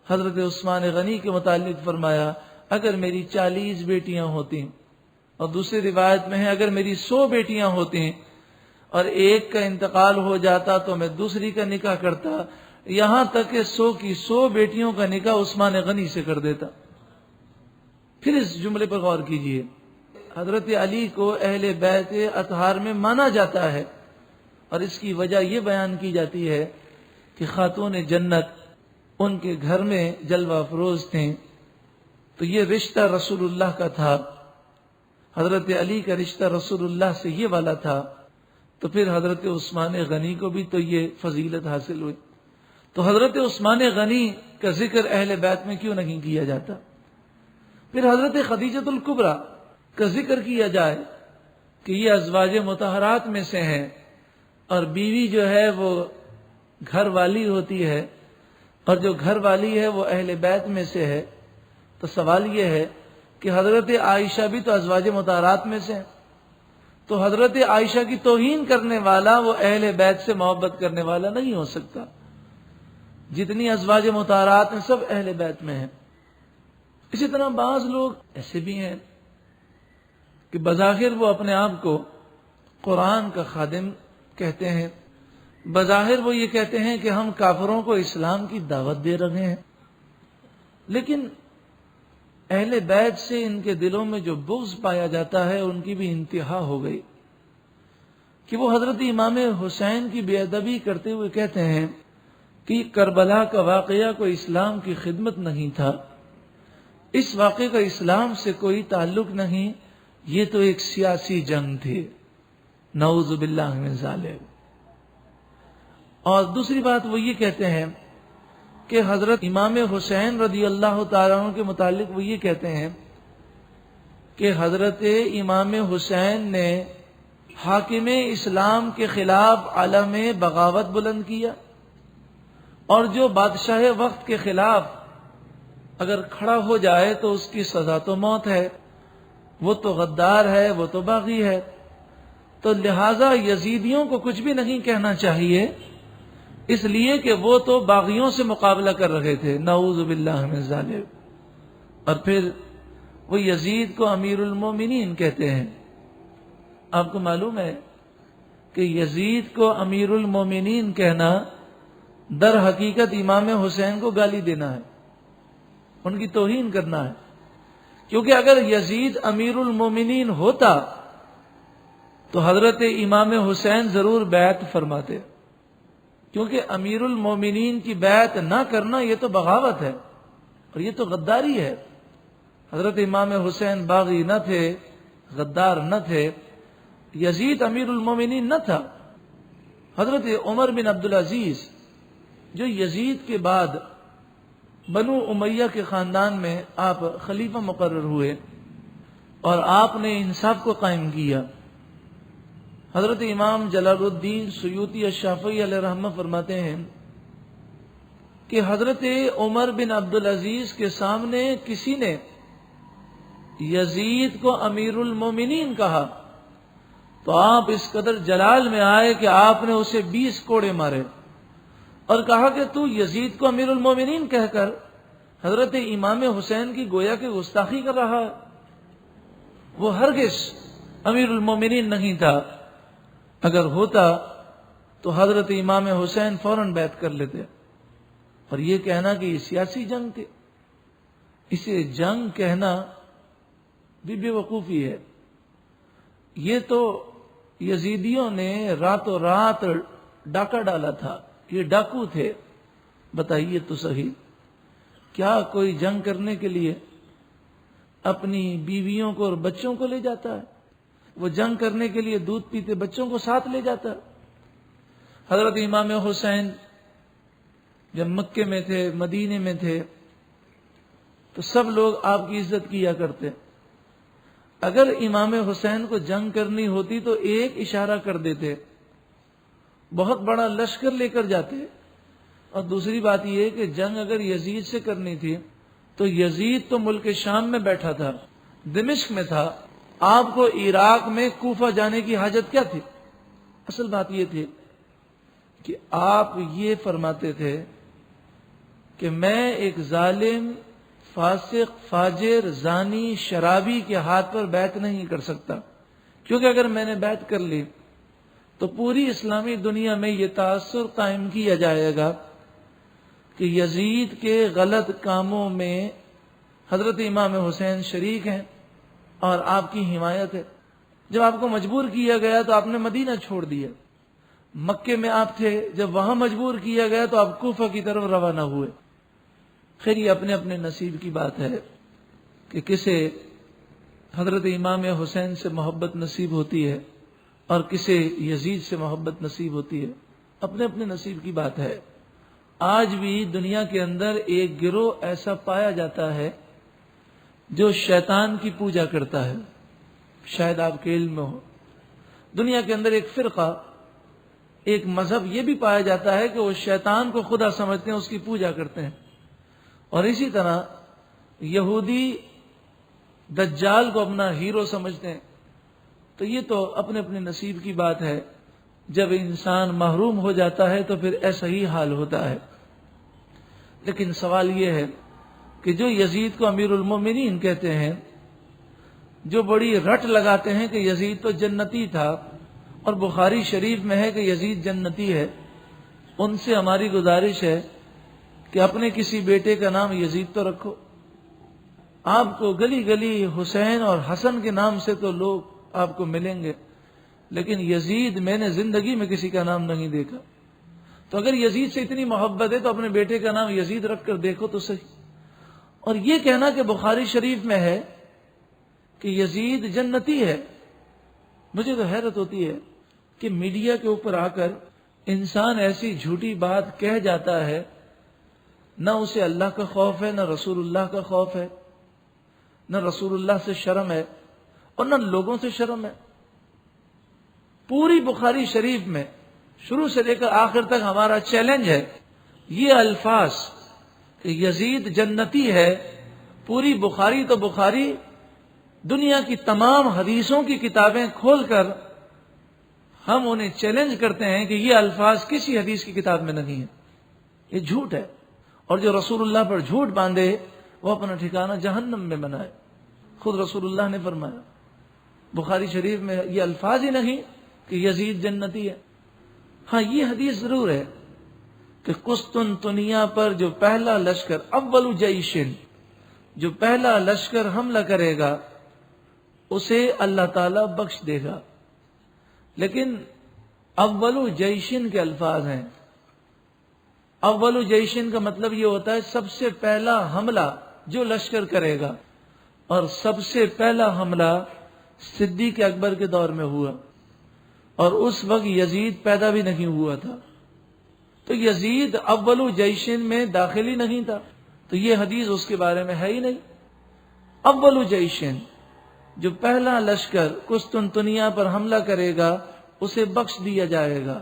حضرت عثمان غنی کے متعلق فرمایا اگر میری 40 بیٹیاں ہوتی، اور دوسری روایت میں ہے اگر میری 100 بیٹیاں ہوتی اور ایک کا انتقال ہو جاتا تو میں دوسری کا نکاح کرتا، یہاں تک کہ 100 کی 100 بیٹیوں کا نکاح عثمان غنی سے کر دیتا۔ پھر اس جملے پر غور کیجئے، حضرت علی کو اہل بیت اطہار میں مانا جاتا ہے، اور اس کی وجہ یہ بیان کی جاتی ہے کہ خاتون جنت ان کے گھر میں جلوہ افروز تھیں، تو یہ رشتہ رسول اللہ کا تھا، حضرت علی کا رشتہ رسول اللہ سے یہ والا تھا، تو پھر حضرت عثمان غنی کو بھی تو یہ فضیلت حاصل ہوئی، تو حضرت عثمان غنی کا ذکر اہل بیت میں کیوں نہیں کیا جاتا؟ پھر حضرت خدیجہ الکبریٰ کا ذکر کیا جائے کہ یہ ازواج مطہرات میں سے ہیں، اور بیوی جو ہے وہ گھر والی ہوتی ہے، اور جو گھر والی ہے وہ اہل بیت میں سے ہے، تو سوال یہ ہے کہ حضرت عائشہ بھی تو ازواج مطہرات میں سے ہیں، تو حضرت عائشہ کی توہین کرنے والا وہ اہل بیت سے محبت کرنے والا نہیں ہو سکتا۔ جتنی ازواج مطہرات ہیں سب اہل بیت میں ہیں۔ اسی طرح بعض لوگ ایسے بھی ہیں کہ بظاہر وہ اپنے آپ کو قرآن کا خادم کہتے ہیں، بظاہر وہ یہ کہتے ہیں کہ ہم کافروں کو اسلام کی دعوت دے رہے ہیں، لیکن اہل بیت سے ان کے دلوں میں جو بغض پایا جاتا ہے ان کی بھی انتہا ہو گئی، کہ وہ حضرت امام حسین کی بے ادبی کرتے ہوئے کہتے ہیں کہ کربلا کا واقعہ کوئی اسلام کی خدمت نہیں تھا، اس واقعے کا اسلام سے کوئی تعلق نہیں، یہ تو ایک سیاسی جنگ تھی، نعوذ باللہ من ذالک۔ اور دوسری بات وہ یہ کہتے ہیں کہ حضرت امام حسین رضی اللہ تعالیٰ عنہ کے متعلق وہ یہ کہتے ہیں کہ حضرت امام حسین نے حاکم اسلام کے خلاف علم بغاوت بلند کیا، اور جو بادشاہ وقت کے خلاف اگر کھڑا ہو جائے تو اس کی سزا تو موت ہے، وہ تو غدار ہے، وہ تو باغی ہے، تو لہذا یزیدیوں کو کچھ بھی نہیں کہنا چاہیے، اس لیے کہ وہ تو باغیوں سے مقابلہ کر رہے تھے، نعوذ باللہ من ذالک۔ اور پھر وہ یزید کو امیر المومنین کہتے ہیں۔ آپ کو معلوم ہے کہ یزید کو امیر المومنین کہنا در حقیقت امام حسین کو گالی دینا ہے، ان کی توہین کرنا ہے، کیونکہ اگر یزید امیر المومنین ہوتا تو حضرت امام حسین ضرور بیعت فرماتے، کیونکہ امیر المومنین کی بیعت نہ کرنا یہ تو بغاوت ہے اور یہ تو غداری ہے۔ حضرت امام حسین باغی نہ تھے، غدار نہ تھے، یزید امیر المومنین نہ تھا۔ حضرت عمر بن عبدالعزیز جو یزید کے بعد بنو امیہ کے خاندان میں آپ خلیفہ مقرر ہوئے اور آپ نے انصاف کو قائم کیا، حضرت امام جلال الدین سیوطی الشافعی علیہ رحمہ فرماتے ہیں کہ حضرت عمر بن عبدالعزیز کے سامنے کسی نے یزید کو امیر المومنین کہا تو آپ اس قدر جلال میں آئے کہ آپ نے اسے 20 کوڑے مارے اور کہا کہ تو یزید کو امیر المومنین کہہ کر حضرت امام حسین کی گویا کہ گستاخی کر رہا ہے. وہ ہرگز امیر المومنین نہیں تھا. اگر ہوتا تو حضرت امام حسین فوراً بیعت کر لیتے. اور یہ کہنا کہ یہ سیاسی جنگ تھی، اسے جنگ کہنا بھی بے وقوفی ہے. یہ تو یزیدیوں نے راتوں رات ڈاکہ ڈالا تھا، یہ ڈاکو تھے. بتائیے تو صحیح، کیا کوئی جنگ کرنے کے لیے اپنی بیویوں کو اور بچوں کو لے جاتا ہے؟ وہ جنگ کرنے کے لیے دودھ پیتے بچوں کو ساتھ لے جاتا ہے. حضرت امام حسین جب مکے میں تھے، مدینے میں تھے، تو سب لوگ آپ کی عزت کیا کرتے. اگر امام حسین کو جنگ کرنی ہوتی تو ایک اشارہ کر دیتے، بہت بڑا لشکر لے کر جاتے. اور دوسری بات یہ کہ جنگ اگر یزید سے کرنی تھی تو یزید تو ملک شام میں بیٹھا تھا، دمشق میں تھا. آپ کو عراق میں کوفہ جانے کی حاجت کیا تھی؟ اصل بات یہ تھی کہ آپ یہ فرماتے تھے کہ میں ایک ظالم، فاسق، فاجر، زانی، شرابی کے ہاتھ پر بیعت نہیں کر سکتا، کیونکہ اگر میں نے بیعت کر لی تو پوری اسلامی دنیا میں یہ تاثر قائم کیا جائے گا کہ یزید کے غلط کاموں میں حضرت امام حسین شریک ہیں اور آپ کی حمایت ہے. جب آپ کو مجبور کیا گیا تو آپ نے مدینہ چھوڑ دیا. مکے میں آپ تھے، جب وہاں مجبور کیا گیا تو آپ کوفہ کی طرف روانہ ہوئے. خیر یہ اپنے اپنے نصیب کی بات ہے کہ کسے حضرت امام حسین سے محبت نصیب ہوتی ہے اور کسے یزید سے محبت نصیب ہوتی ہے. اپنے اپنے نصیب کی بات ہے. آج بھی دنیا کے اندر ایک گروہ ایسا پایا جاتا ہے جو شیطان کی پوجا کرتا ہے. شاید آپ کے علم میں ہو، دنیا کے اندر ایک فرقہ، ایک مذہب یہ بھی پایا جاتا ہے کہ وہ شیطان کو خدا سمجھتے ہیں، اس کی پوجا کرتے ہیں. اور اسی طرح یہودی دجال کو اپنا ہیرو سمجھتے ہیں. تو یہ تو اپنے اپنے نصیب کی بات ہے. جب انسان محروم ہو جاتا ہے تو پھر ایسا ہی حال ہوتا ہے. لیکن سوال یہ ہے کہ جو یزید کو امیر المومنین کہتے ہیں، جو بڑی رٹ لگاتے ہیں کہ یزید تو جنتی تھا اور بخاری شریف میں ہے کہ یزید جنتی ہے، ان سے ہماری گزارش ہے کہ اپنے کسی بیٹے کا نام یزید تو رکھو. آپ کو گلی گلی حسین اور حسن کے نام سے تو لوگ آپ کو ملیں گے، لیکن یزید میں نے زندگی میں کسی کا نام نہیں دیکھا. تو اگر یزید سے اتنی محبت ہے تو اپنے بیٹے کا نام یزید رکھ کر دیکھو تو صحیح. اور یہ کہنا کہ بخاری شریف میں ہے کہ یزید جنتی ہے، مجھے تو حیرت ہوتی ہے کہ میڈیا کے اوپر آ کر انسان ایسی جھوٹی بات کہہ جاتا ہے. نہ اسے اللہ کا خوف ہے، نہ رسول اللہ کا خوف ہے، نہ رسول اللہ سے شرم ہے اور نہ لوگوں سے شرم ہے. پوری بخاری شریف میں شروع سے لے کر آخر تک ہمارا چیلنج ہے یہ الفاظ کہ یزید جنتی ہے. پوری بخاری تو بخاری، دنیا کی تمام حدیثوں کی کتابیں کھول کر ہم انہیں چیلنج کرتے ہیں کہ یہ الفاظ کسی حدیث کی کتاب میں نہیں ہے. یہ جھوٹ ہے. اور جو رسول اللہ پر جھوٹ باندھے وہ اپنا ٹھکانہ جہنم میں بنائے. خود رسول اللہ نے فرمایا بخاری شریف میں یہ الفاظ ہی نہیں کہ یزید جنتی ہے. ہاں یہ حدیث ضرور ہے کہ قسطنطنیہ پر جو پہلا لشکر اول جیشن، جو پہلا لشکر حملہ کرے گا اسے اللہ تعالیٰ بخش دے گا. لیکن اول جیشن کے الفاظ ہیں. اول جیشن کا مطلب یہ ہوتا ہے سب سے پہلا حملہ جو لشکر کرے گا. اور سب سے پہلا حملہ صدیق اکبر کے دور میں ہوا اور اس وقت یزید پیدا بھی نہیں ہوا تھا. تو یزید اول جیشن میں داخل ہی نہیں تھا. تو یہ حدیث اس کے بارے میں ہے ہی نہیں. اول جیشن، جو پہلا لشکر قسطنطنیہ پر حملہ کرے گا اسے بخش دیا جائے گا.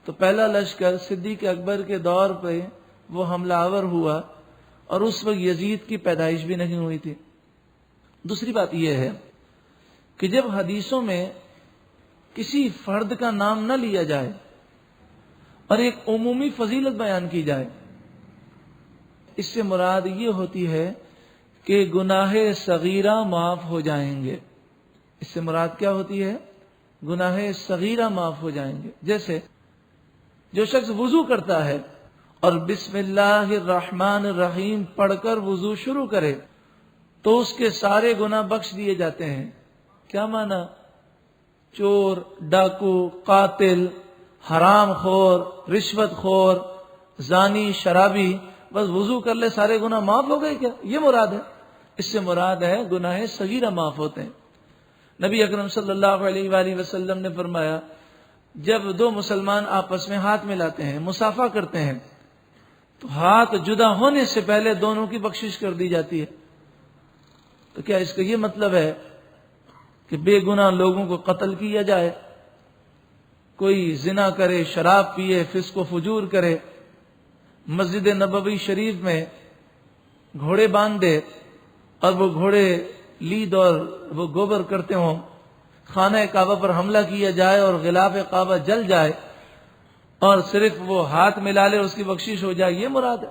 تو پہلا لشکر صدیق اکبر کے دور پہ وہ حملہ آور ہوا اور اس وقت یزید کی پیدائش بھی نہیں ہوئی تھی. دوسری بات یہ ہے کہ جب حدیثوں میں کسی فرد کا نام نہ لیا جائے اور ایک عمومی فضیلت بیان کی جائے۔ اس سے مراد یہ ہوتی ہے کہ گناہ صغیرہ معاف ہو جائیں گے۔ اس سے مراد کیا ہوتی ہے؟ گناہ صغیرہ معاف ہو جائیں گے۔ جیسے جو شخص وضو کرتا ہے اور بسم اللہ الرحمن الرحیم پڑھ کر وضو شروع کرے تو اس کے سارے گناہ بخش دیے جاتے ہیں۔ کیا معنی؟ چور، ڈاکو، قاتل، حرام خور، رشوت خور، زانی، شرابی، بس وضو کر لے سارے گناہ معاف ہو گئے کیا؟ یہ مراد ہے؟ اس سے مراد ہے گناہ صغیرہ معاف ہوتے ہیں۔ نبی اکرم صلی اللہ علیہ وآلہ وسلم نے فرمایا جب دو مسلمان آپس میں ہاتھ ملاتے ہیں، مصافحہ کرتے ہیں، تو ہاتھ جدا ہونے سے پہلے دونوں کی بخشش کر دی جاتی ہے۔ تو کیا اس کا یہ مطلب ہے کہ بے گناہ لوگوں کو قتل کیا جائے؟ کوئی زنا کرے، شراب پیے، فسق و فجور کرے، مسجد نبوی شریف میں گھوڑے باندھ دے اور وہ گھوڑے لید اور وہ گوبر کرتے ہوں، خانہ کعبہ پر حملہ کیا جائے اور غلاف کعبہ جل جائے اور صرف وہ ہاتھ ملا لے اس کی بخشش ہو جائے، یہ مراد ہے؟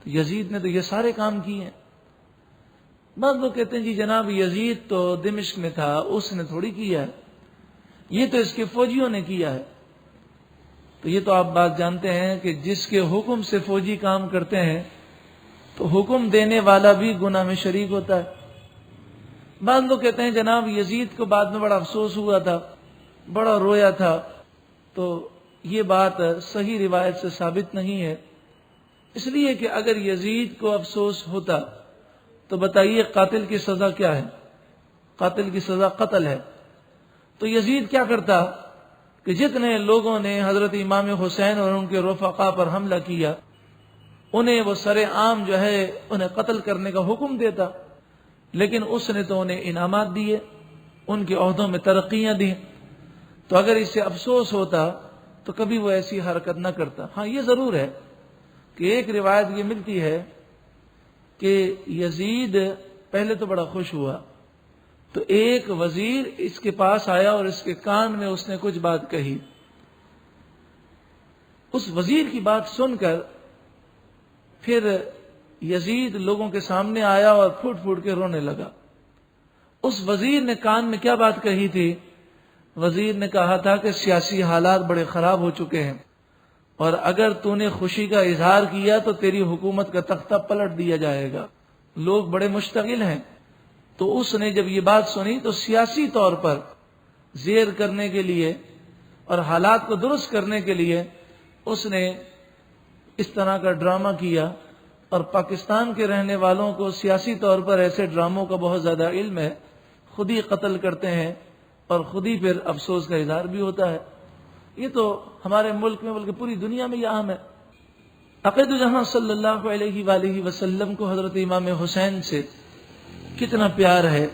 تو یزید نے تو یہ سارے کام کیے ہیں۔ بعض لوگ کہتے ہیں جی جناب یزید تو دمشق میں تھا، اس نے تھوڑی کیا ہے، یہ تو اس کے فوجیوں نے کیا ہے۔ تو یہ تو آپ بات جانتے ہیں کہ جس کے حکم سے فوجی کام کرتے ہیں تو حکم دینے والا بھی گناہ میں شریک ہوتا ہے۔ بعض لوگ کہتے ہیں جناب یزید کو بعد میں بڑا افسوس ہوا تھا، بڑا رویا تھا، تو یہ بات صحیح روایت سے ثابت نہیں ہے، اس لیے کہ اگر یزید کو افسوس ہوتا تو بتائیے قاتل کی سزا کیا ہے؟ قاتل کی سزا قتل ہے۔ تو یزید کیا کرتا کہ جتنے لوگوں نے حضرت امام حسین اور ان کے رفقا پر حملہ کیا انہیں وہ سر عام جو ہے انہیں قتل کرنے کا حکم دیتا، لیکن اس نے تو انہیں انعامات دیے، ان کے عہدوں میں ترقیاں دی۔ تو اگر اس سے افسوس ہوتا تو کبھی وہ ایسی حرکت نہ کرتا۔ ہاں یہ ضرور ہے کہ ایک روایت یہ ملتی ہے کہ یزید پہلے تو بڑا خوش ہوا، تو ایک وزیر اس کے پاس آیا اور اس کے کان میں اس نے کچھ بات کہی۔ اس وزیر کی بات سن کر پھر یزید لوگوں کے سامنے آیا اور پھوٹ پھوٹ کے رونے لگا۔ اس وزیر نے کان میں کیا بات کہی تھی؟ وزیر نے کہا تھا کہ سیاسی حالات بڑے خراب ہو چکے ہیں اور اگر تو نے خوشی کا اظہار کیا تو تیری حکومت کا تختہ پلٹ دیا جائے گا، لوگ بڑے مشتعل ہیں۔ تو اس نے جب یہ بات سنی تو سیاسی طور پر زیر کرنے کے لیے اور حالات کو درست کرنے کے لیے اس نے اس طرح کا ڈرامہ کیا، اور پاکستان کے رہنے والوں کو سیاسی طور پر ایسے ڈراموں کا بہت زیادہ علم ہے، خود ہی قتل کرتے ہیں اور خود ہی پھر افسوس کا اظہار بھی ہوتا ہے۔ یہ تو ہمارے ملک میں بلکہ پوری دنیا میں یہ عام ہے۔ عقید جہاں صلی اللہ علیہ وآلہ وسلم کو حضرت امام حسین سے کتنا پیار ہے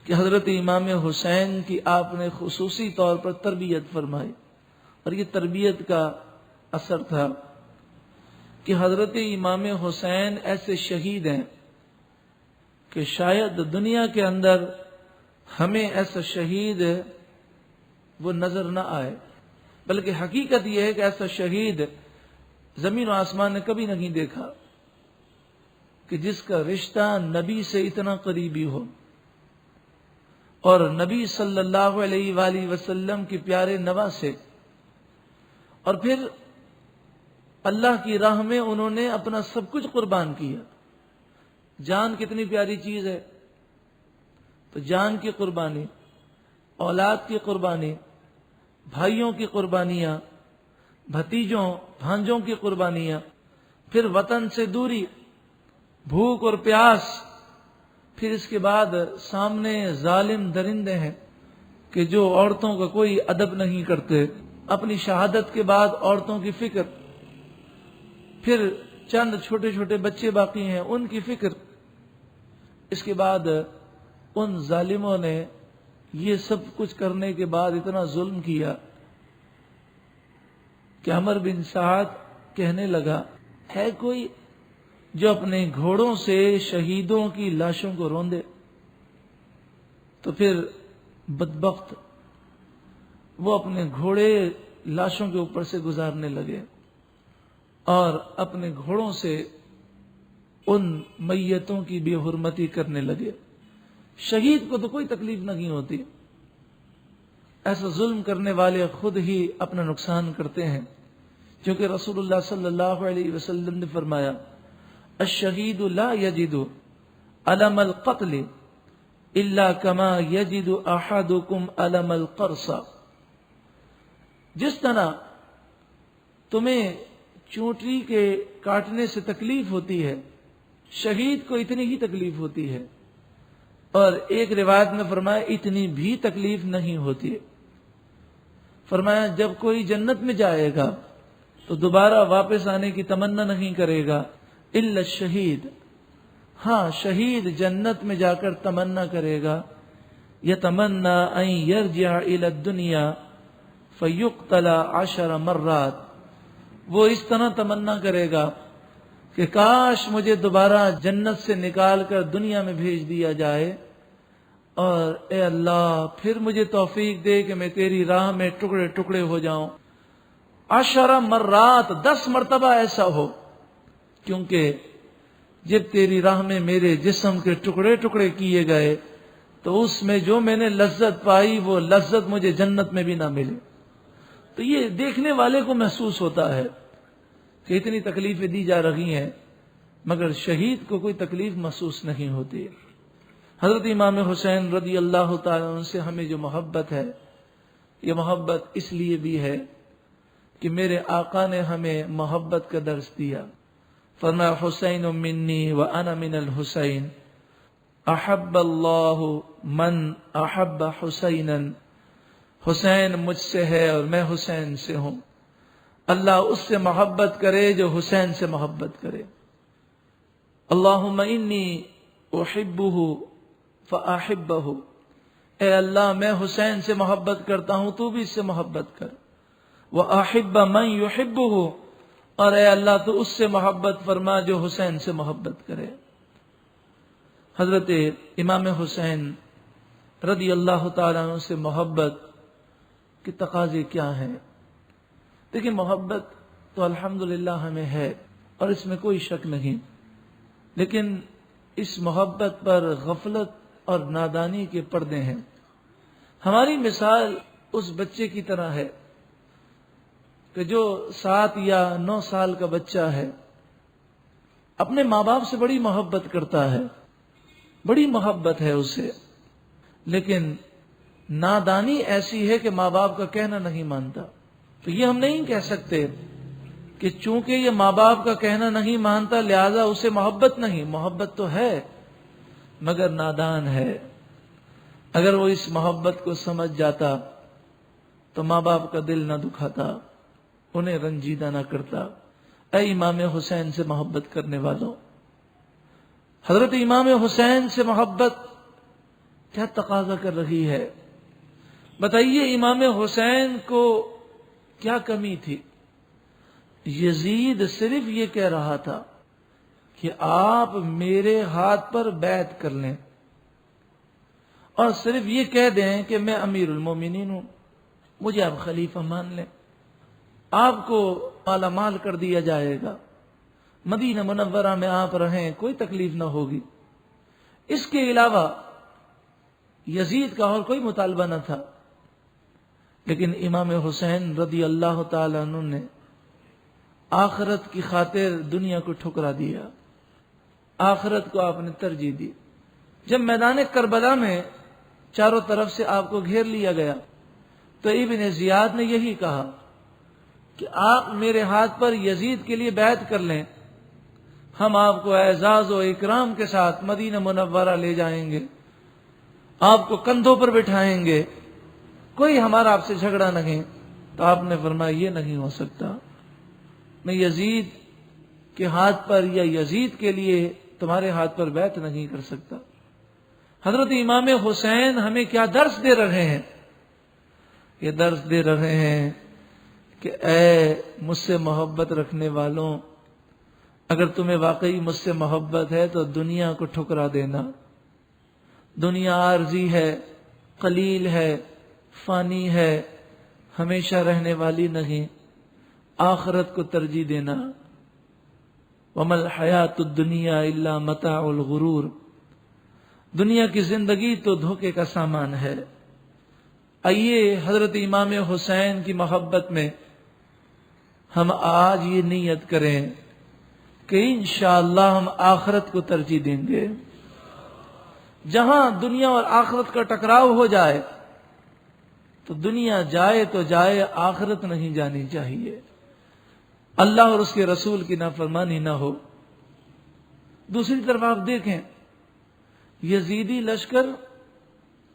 کہ حضرت امام حسین کی آپ نے خصوصی طور پر تربیت فرمائی، اور یہ تربیت کا اثر تھا کہ حضرت امام حسین ایسے شہید ہیں کہ شاید دنیا کے اندر ہمیں ایسا شہید وہ نظر نہ آئے، بلکہ حقیقت یہ ہے کہ ایسا شہید زمین و آسمان نے کبھی نہیں دیکھا کہ جس کا رشتہ نبی سے اتنا قریبی ہو اور نبی صلی اللہ علیہ وآلہ وسلم کی پیارے نوا سے، اور پھر اللہ کی راہ میں انہوں نے اپنا سب کچھ قربان کیا۔ جان کتنی پیاری چیز ہے، تو جان کی قربانی، اولاد کی قربانی، بھائیوں کی قربانیاں، بھتیجوں بھانجوں کی قربانیاں، پھر وطن سے دوری، بھوک اور پیاس، پھر اس کے بعد سامنے ظالم درندے ہیں کہ جو عورتوں کا کوئی ادب نہیں کرتے، اپنی شہادت کے بعد عورتوں کی فکر، پھر چند چھوٹے چھوٹے بچے باقی ہیں ان کی فکر، اس کے بعد ان ظالموں نے یہ سب کچھ کرنے کے بعد اتنا ظلم کیا کہ عمر بن سعد کہنے لگا ہے کوئی جو اپنے گھوڑوں سے شہیدوں کی لاشوں کو روندے؟ تو پھر بدبخت وہ اپنے گھوڑے لاشوں کے اوپر سے گزارنے لگے اور اپنے گھوڑوں سے ان میتوں کی بے حرمتی کرنے لگے. شہید کو تو کوئی تکلیف نہیں ہوتی، ایسا ظلم کرنے والے خود ہی اپنا نقصان کرتے ہیں، کیونکہ رسول اللہ صلی اللہ علیہ وسلم نے فرمایا الشہید لا یجد علم القتل الا کما یجد احدکم علم القرص. جس طرح تمہیں چونٹی کے کاٹنے سے تکلیف ہوتی ہے، شہید کو اتنی ہی تکلیف ہوتی ہے. اور ایک روایت میں فرمایا اتنی بھی تکلیف نہیں ہوتی. فرمایا جب کوئی جنت میں جائے گا تو دوبارہ واپس آنے کی تمنا نہیں کرے گا الا الشہید. ہاں، شہید جنت میں جا کر تمنا کرے گا یتمنا ان یرجع الی الدنیا فیقتل 10 مرات. وہ اس طرح تمنا کرے گا کہ کاش مجھے دوبارہ جنت سے نکال کر دنیا میں بھیج دیا جائے، اور اے اللہ پھر مجھے توفیق دے کہ میں تیری راہ میں ٹکڑے ٹکڑے ہو جاؤں. 10 مرات، 10 مرتبہ ایسا ہو، کیونکہ جب تیری راہ میں میرے جسم کے ٹکڑے ٹکڑے کیے گئے تو اس میں جو میں نے لذت پائی وہ لذت مجھے جنت میں بھی نہ ملے. تو یہ دیکھنے والے کو محسوس ہوتا ہے کہ اتنی تکلیفیں دی جا رہی ہیں، مگر شہید کو کوئی تکلیف محسوس نہیں ہوتی. حضرت امام حسین رضی اللہ تعالیٰ عنہ سے ہمیں جو محبت ہے، یہ محبت اس لیے بھی ہے کہ میرے آقا نے ہمیں محبت کا درس دیا. فرمایا حسین منی وانا من الحسین احب اللہ من احب حسینا. حسین مجھ سے ہے اور میں حسین سے ہوں. اللہ اس سے محبت کرے جو حسین سے محبت کرے. اللہم انی احبہ فاحبہ. اے اللہ میں حسین سے محبت کرتا ہوں، تو بھی اس سے محبت کر. واحب من یحبہ، اور اے اللہ تو اس سے محبت فرما جو حسین سے محبت کرے. حضرت امام حسین رضی اللہ تعالیٰ عنہ سے محبت کے تقاضے کیا ہیں؟ دیکھیں، محبت تو الحمدللہ ہمیں ہے اور اس میں کوئی شک نہیں، لیکن اس محبت پر غفلت اور نادانی کے پردے ہیں. ہماری مثال اس بچے کی طرح ہے کہ جو 7 یا 9 سال کا بچہ ہے، اپنے ماں باپ سے بڑی محبت کرتا ہے، بڑی محبت ہے اسے، لیکن نادانی ایسی ہے کہ ماں باپ کا کہنا نہیں مانتا. تو یہ ہم نہیں کہہ سکتے کہ چونکہ یہ ماں باپ کا کہنا نہیں مانتا لہذا اسے محبت نہیں. محبت تو ہے مگر نادان ہے. اگر وہ اس محبت کو سمجھ جاتا تو ماں باپ کا دل نہ دکھاتا، انہیں رنجیدہ نہ کرتا. اے امام حسین سے محبت کرنے والوں، حضرت امام حسین سے محبت کیا تقاضا کر رہی ہے؟ بتائیے، امام حسین کو کیا کمی تھی؟ یزید صرف یہ کہہ رہا تھا کہ آپ میرے ہاتھ پر بیعت کر لیں اور صرف یہ کہہ دیں کہ میں امیر المومنین ہوں، مجھے آپ خلیفہ مان لیں، آپ کو مالا مال کر دیا جائے گا، مدینہ منورہ میں آپ رہیں، کوئی تکلیف نہ ہوگی. اس کے علاوہ یزید کا اور کوئی مطالبہ نہ تھا. لیکن امام حسین رضی اللہ تعالی عنہ نے آخرت کی خاطر دنیا کو ٹھکرا دیا، آخرت کو آپ نے ترجیح دی. جب میدان کربلا میں چاروں طرف سے آپ کو گھیر لیا گیا تو ابن زیاد نے یہی کہا کہ آپ میرے ہاتھ پر یزید کے لیے بیعت کر لیں، ہم آپ کو اعزاز و اکرام کے ساتھ مدینہ منورہ لے جائیں گے، آپ کو کندھوں پر بٹھائیں گے، کوئی ہمارا آپ سے جھگڑا نہیں. تو آپ نے فرمایا یہ نہیں ہو سکتا، میں یزید کے ہاتھ پر یا یزید کے لیے تمہارے ہاتھ پر بیعت نہیں کر سکتا. حضرت امام حسین ہمیں کیا درس دے رہے ہیں؟ یہ درس دے رہے ہیں کہ اے مجھ سے محبت رکھنے والوں، اگر تمہیں واقعی مجھ سے محبت ہے تو دنیا کو ٹھکرا دینا. دنیا عارضی ہے، قلیل ہے، فانی ہے، ہمیشہ رہنے والی نہیں، آخرت کو ترجیح دینا۔ وَمَا الْحَيَاةُ الدُّنْيَا إِلَّا مَتَاعُ الْغُرُورِ، دنیا کی زندگی تو دھوکے کا سامان ہے۔ آئیے حضرت امام حسین کی محبت میں ہم آج یہ نیت کریں کہ انشاءاللہ ہم آخرت کو ترجیح دیں گے۔ جہاں دنیا اور آخرت کا ٹکراؤ ہو جائے تو دنیا جائے تو جائے، آخرت نہیں جانی چاہیے، اللہ اور اس کے رسول کی نافرمانی نہ ہو۔ دوسری طرف آپ دیکھیں، یزیدی لشکر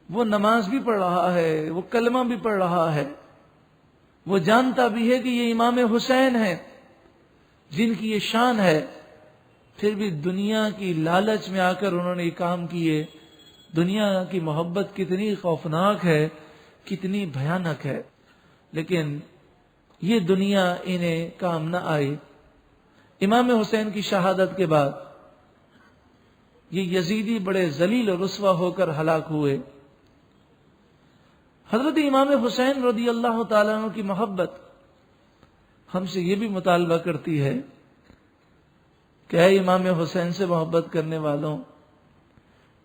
وہ نماز بھی پڑھ رہا ہے، وہ کلمہ بھی پڑھ رہا ہے، وہ جانتا بھی ہے کہ یہ امام حسین ہے جن کی یہ شان ہے، پھر بھی دنیا کی لالچ میں آ کر انہوں نے یہ کام کیے۔ دنیا کی محبت کتنی خوفناک ہے، کتنی بھیانک ہے، لیکن یہ دنیا انہیں کام نہ آئی۔ امام حسین کی شہادت کے بعد یہ یزیدی بڑے ذلیل و رسوا ہو کر ہلاک ہوئے۔ حضرت امام حسین رضی اللہ تعالیٰ عنہ کی محبت ہم سے یہ بھی مطالبہ کرتی ہے کہ اے امام حسین سے محبت کرنے والوں،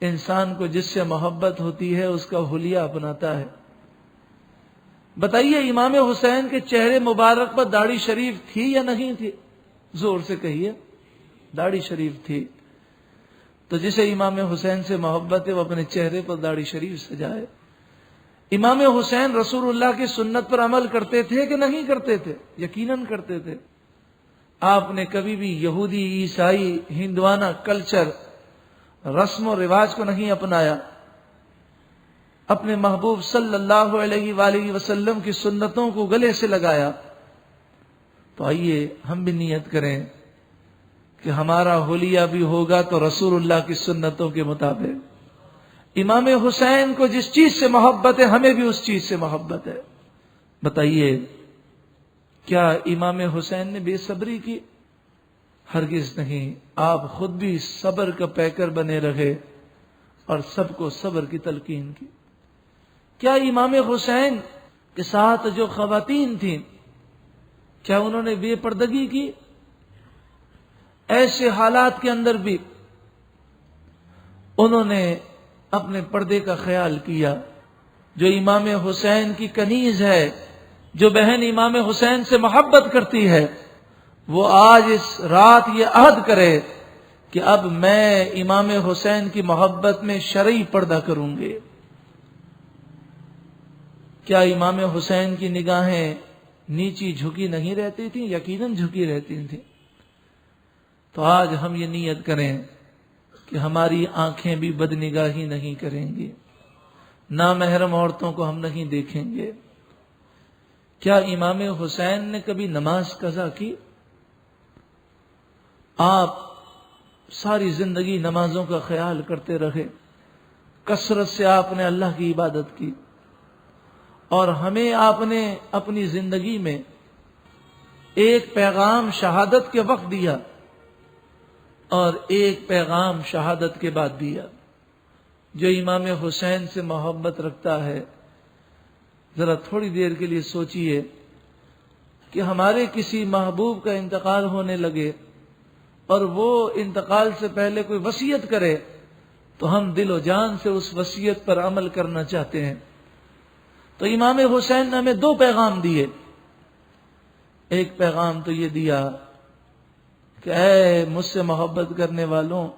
انسان کو جس سے محبت ہوتی ہے اس کا حلیہ اپناتا ہے۔ بتائیے امام حسین کے چہرے مبارک پر داڑھی شریف تھی یا نہیں تھی؟ زور سے کہیے، داڑھی شریف تھی۔ تو جسے امام حسین سے محبت ہے وہ اپنے چہرے پر داڑھی شریف سجائے۔ امام حسین رسول اللہ کی سنت پر عمل کرتے تھے کہ نہیں کرتے تھے؟ یقیناً کرتے تھے۔ آپ نے کبھی بھی یہودی، عیسائی، ہندوانہ کلچر، رسم و رواج کو نہیں اپنایا، اپنے محبوب صلی اللہ علیہ وآلہ وسلم کی سنتوں کو گلے سے لگایا۔ تو آئیے ہم بھی نیت کریں کہ ہمارا حلیہ بھی ہوگا تو رسول اللہ کی سنتوں کے مطابق۔ امام حسین کو جس چیز سے محبت ہے ہمیں بھی اس چیز سے محبت ہے۔ بتائیے کیا امام حسین نے بے صبری کی؟ ہرگز نہیں، آپ خود بھی صبر کا پیکر بنے رہے اور سب کو صبر کی تلقین کی۔ کیا امام حسین کے ساتھ جو خواتین تھیں کیا انہوں نے بے پردگی کی؟ ایسے حالات کے اندر بھی انہوں نے اپنے پردے کا خیال کیا۔ جو امام حسین کی کنیز ہے، جو بہن امام حسین سے محبت کرتی ہے، وہ آج اس رات یہ عہد کرے کہ اب میں امام حسین کی محبت میں شرعی پردہ کروں گی۔ کیا امام حسین کی نگاہیں نیچی جھکی نہیں رہتی تھیں؟ یقیناً جھکی رہتی تھیں۔ تو آج ہم یہ نیت کریں کہ ہماری آنکھیں بھی بدنگاہی نہیں کریں گی، نامحرم عورتوں کو ہم نہیں دیکھیں گے۔ کیا امام حسین نے کبھی نماز قضا کی؟ آپ ساری زندگی نمازوں کا خیال کرتے رہے، کثرت سے آپ نے اللہ کی عبادت کی، اور ہمیں آپ نے اپنی زندگی میں ایک پیغام شہادت کے وقت دیا اور ایک پیغام شہادت کے بعد دیا۔ جو امام حسین سے محبت رکھتا ہے، ذرا تھوڑی دیر کے لیے سوچئے کہ ہمارے کسی محبوب کا انتقال ہونے لگے اور وہ انتقال سے پہلے کوئی وصیت کرے تو ہم دل و جان سے اس وصیت پر عمل کرنا چاہتے ہیں۔ تو امام حسین نے ہمیں دو پیغام دیے۔ ایک پیغام تو یہ دیا کہ اے مجھ سے محبت کرنے والوں،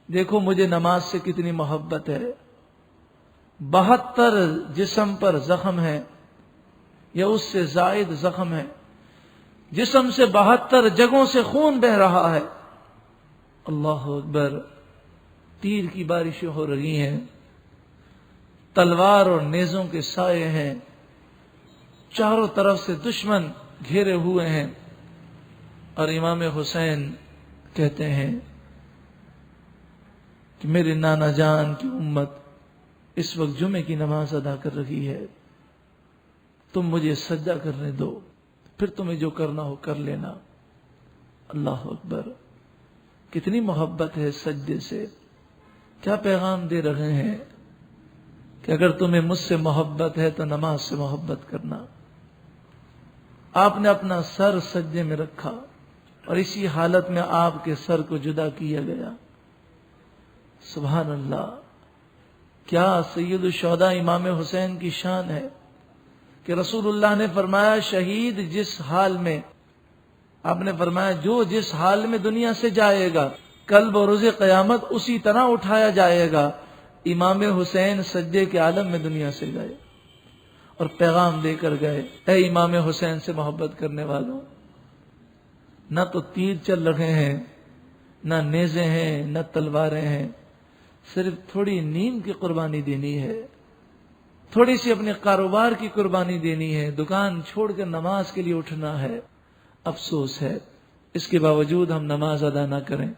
دیکھو مجھے نماز سے کتنی محبت ہے۔ 72 جسم پر زخم ہے یا اس سے زائد زخم ہے، جسم سے 72 جگہوں سے خون بہ رہا ہے۔ اللہ اکبر، تیر کی بارشیں ہو رہی ہیں، تلوار اور نیزوں کے سائے ہیں، چاروں طرف سے دشمن گھیرے ہوئے ہیں، اور امام حسین کہتے ہیں کہ میرے نانا جان کی امت اس وقت جمعے کی نماز ادا کر رہی ہے، تم مجھے سجدہ کرنے دو، پھر تمہیں جو کرنا ہو کر لینا۔ اللہ اکبر، کتنی محبت ہے سجدے سے۔ کیا پیغام دے رہے ہیں کہ اگر تمہیں مجھ سے محبت ہے تو نماز سے محبت کرنا۔ آپ نے اپنا سر سجدے میں رکھا اور اسی حالت میں آپ کے سر کو جدا کیا گیا۔ سبحان اللہ، کیا سید الشہداء امام حسین کی شان ہے کہ رسول اللہ نے فرمایا شہید جس حال میں، آپ نے فرمایا جو جس حال میں دنیا سے جائے گا کل بروز قیامت اسی طرح اٹھایا جائے گا۔ امام حسین سجدے کے عالم میں دنیا سے گئے اور پیغام دے کر گئے، اے امام حسین سے محبت کرنے والوں، نہ تو تیر چل رہے ہیں، نہ نیزے ہیں، نہ تلواریں ہیں، صرف تھوڑی نیند کی قربانی دینی ہے، تھوڑی سی اپنے کاروبار کی قربانی دینی ہے، دکان چھوڑ کر نماز کے لیے اٹھنا ہے۔ افسوس ہے اس کے باوجود ہم نماز ادا نہ کریں۔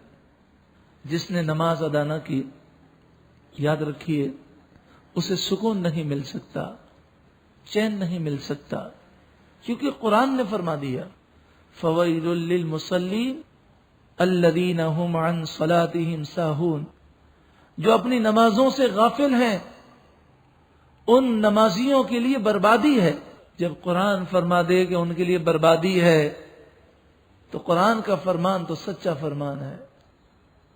جس نے نماز ادا نہ کی، یاد رکھیے اسے سکون نہیں مل سکتا، چین نہیں مل سکتا، کیونکہ قرآن نے فرما دیا فویل للمصلین الذین هم عن صلاتهم ساہون، جو اپنی نمازوں سے غافل ہیں ان نمازیوں کے لیے بربادی ہے۔ جب قرآن فرما دے کہ ان کے لیے بربادی ہے تو قرآن کا فرمان تو سچا فرمان ہے،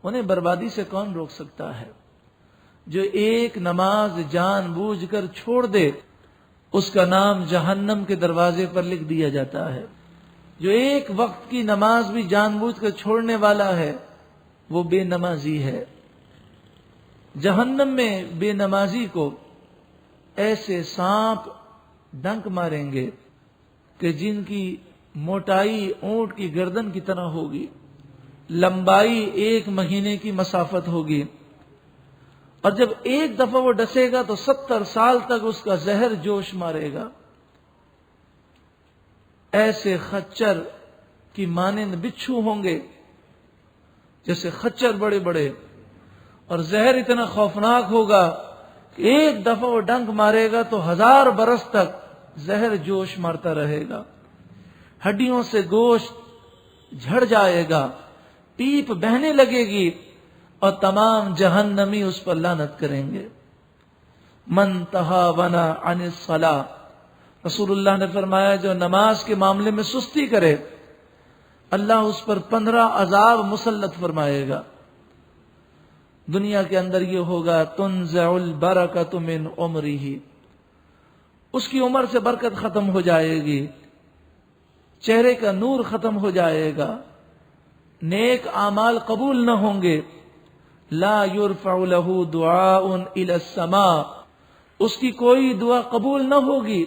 انہیں بربادی سے کون روک سکتا ہے؟ جو ایک نماز جان بوجھ کر چھوڑ دے اس کا نام جہنم کے دروازے پر لکھ دیا جاتا ہے۔ جو ایک وقت کی نماز بھی جان بوجھ کر چھوڑنے والا ہے وہ بے نمازی ہے۔ جہنم میں بے نمازی کو ایسے سانپ ڈنک ماریں گے کہ جن کی موٹائی اونٹ کی گردن کی طرح ہوگی، لمبائی 1 مہینے کی مسافت ہوگی، اور جب ایک دفعہ وہ ڈسے گا تو 70 سال تک اس کا زہر جوش مارے گا۔ ایسے خچر کی مانند بچھو ہوں گے، جیسے خچر بڑے بڑے، اور زہر اتنا خوفناک ہوگا کہ ایک دفعہ وہ ڈنک مارے گا تو 1000 برس تک زہر جوش مارتا رہے گا، ہڈیوں سے گوشت جھڑ جائے گا، پیپ بہنے لگے گی اور تمام جہنمی اس پر لعنت کریں گے۔ من تہاون عن الصلاۃ، رسول اللہ نے فرمایا جو نماز کے معاملے میں سستی کرے اللہ اس پر 15 عذاب مسلط فرمائے گا۔ دنیا کے اندر یہ ہوگا تنزع البرکۃ من عمرہ، اس کی عمر سے برکت ختم ہو جائے گی، چہرے کا نور ختم ہو جائے گا، نیک اعمال قبول نہ ہوں گے، لا يرفع له دعاء الى السماء، اس کی کوئی دعا قبول نہ ہوگی،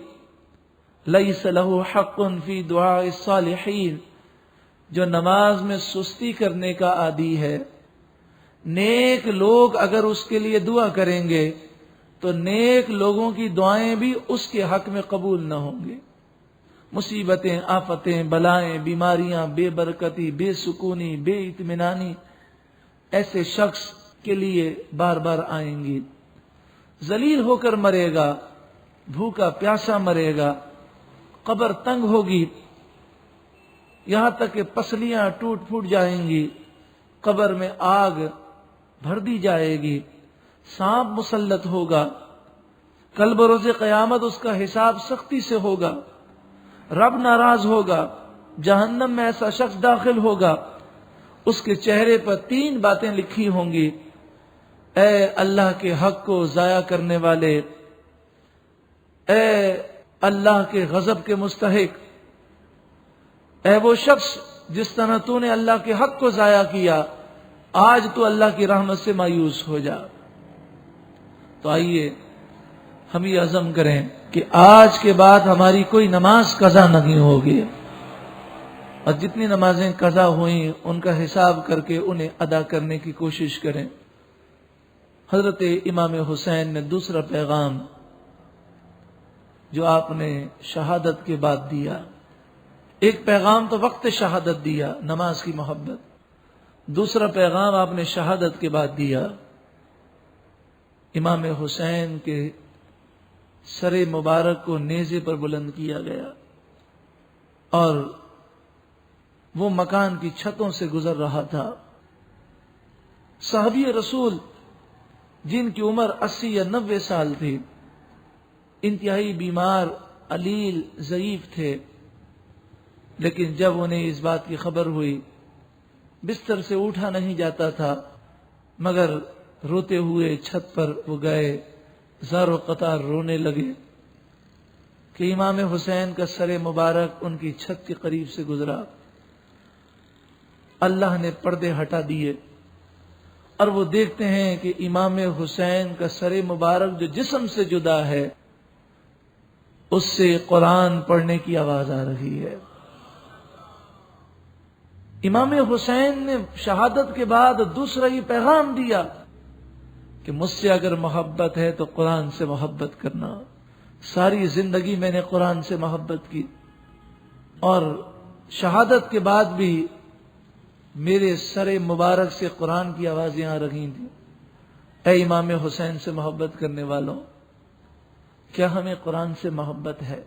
لیس له حق فی دعاء الصالحین، جو نماز میں سستی کرنے کا عادی ہے، نیک لوگ اگر اس کے لیے دعا کریں گے تو نیک لوگوں کی دعائیں بھی اس کے حق میں قبول نہ ہوں گے۔ مصیبتیں، آفتیں، بلائیں، بیماریاں، بے برکتی، بے سکونی، بے اطمینانی ایسے شخص کے لیے بار بار آئیں گی، ذلیل ہو کر مرے گا، بھوکا پیاسا مرے گا، قبر تنگ ہوگی، یہاں تک کہ پسلیاں ٹوٹ پھوٹ جائیں گی، قبر میں آگ بھر دی جائے گی، سانپ مسلط ہوگا، کل بروز قیامت اس کا حساب سختی سے ہوگا، رب ناراض ہوگا، جہنم میں ایسا شخص داخل ہوگا، اس کے چہرے پر 3 باتیں لکھی ہوں گی، اے اللہ کے حق کو ضائع کرنے والے، اے اللہ کے غضب کے مستحق، اے وہ شخص جس طرح تو نے اللہ کے حق کو ضائع کیا آج تو اللہ کی رحمت سے مایوس ہو جا۔ تو آئیے ہم یہ عزم کریں کہ آج کے بعد ہماری کوئی نماز قضا نہیں ہوگی، اور جتنی نمازیں قضا ہوئیں ان کا حساب کر کے انہیں ادا کرنے کی کوشش کریں۔ حضرت امام حسین نے دوسرا پیغام جو آپ نے شہادت کے بعد دیا، ایک پیغام تو وقت شہادت دیا نماز کی محبت، دوسرا پیغام آپ نے شہادت کے بعد دیا۔ امام حسین کے سر مبارک کو نیزے پر بلند کیا گیا اور وہ مکان کی چھتوں سے گزر رہا تھا۔ صحابی رسول جن کی عمر 80 یا 90 سال تھی انتہائی بیمار، علیل، ضعیف تھے، لیکن جب انہیں اس بات کی خبر ہوئی بستر سے اٹھا نہیں جاتا تھا، مگر روتے ہوئے چھت پر وہ گئے، زار و قطار رونے لگے کہ امام حسین کا سر مبارک ان کی چھت کے قریب سے گزرا۔ اللہ نے پردے ہٹا دیے اور وہ دیکھتے ہیں کہ امام حسین کا سر مبارک جو جسم سے جدا ہے اس سے قرآن پڑھنے کی آواز آ رہی ہے۔ امام حسین نے شہادت کے بعد دوسرا یہ پیغام دیا کہ مجھ سے اگر محبت ہے تو قرآن سے محبت کرنا۔ ساری زندگی میں نے قرآن سے محبت کی اور شہادت کے بعد بھی میرے سر مبارک سے قرآن کی آوازیں آ رہی تھیں۔ اے امام حسین سے محبت کرنے والوں، کیا ہمیں قرآن سے محبت ہے؟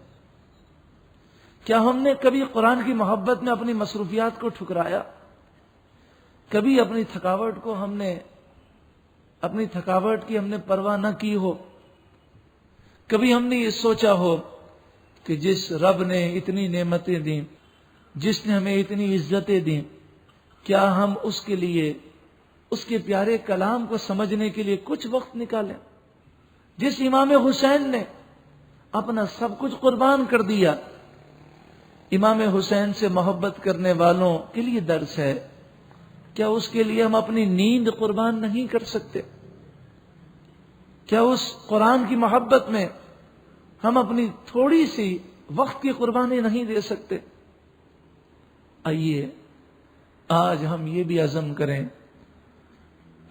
کیا ہم نے کبھی قرآن کی محبت میں اپنی مصروفیات کو ٹھکرایا؟ کبھی اپنی تھکاوٹ کی ہم نے پرواہ نہ کی ہو؟ کبھی ہم نے یہ سوچا ہو کہ جس رب نے اتنی نعمتیں دیں، جس نے ہمیں اتنی عزتیں دیں، کیا ہم اس کے لیے، اس کے پیارے کلام کو سمجھنے کے لیے کچھ وقت نکالیں؟ جس امام حسین نے اپنا سب کچھ قربان کر دیا، امام حسین سے محبت کرنے والوں کے لیے درس ہے، کیا اس کے لیے ہم اپنی نیند قربان نہیں کر سکتے؟ کیا اس قرآن کی محبت میں ہم اپنی تھوڑی سی وقت کی قربانی نہیں دے سکتے؟ آئیے آج ہم یہ بھی عزم کریں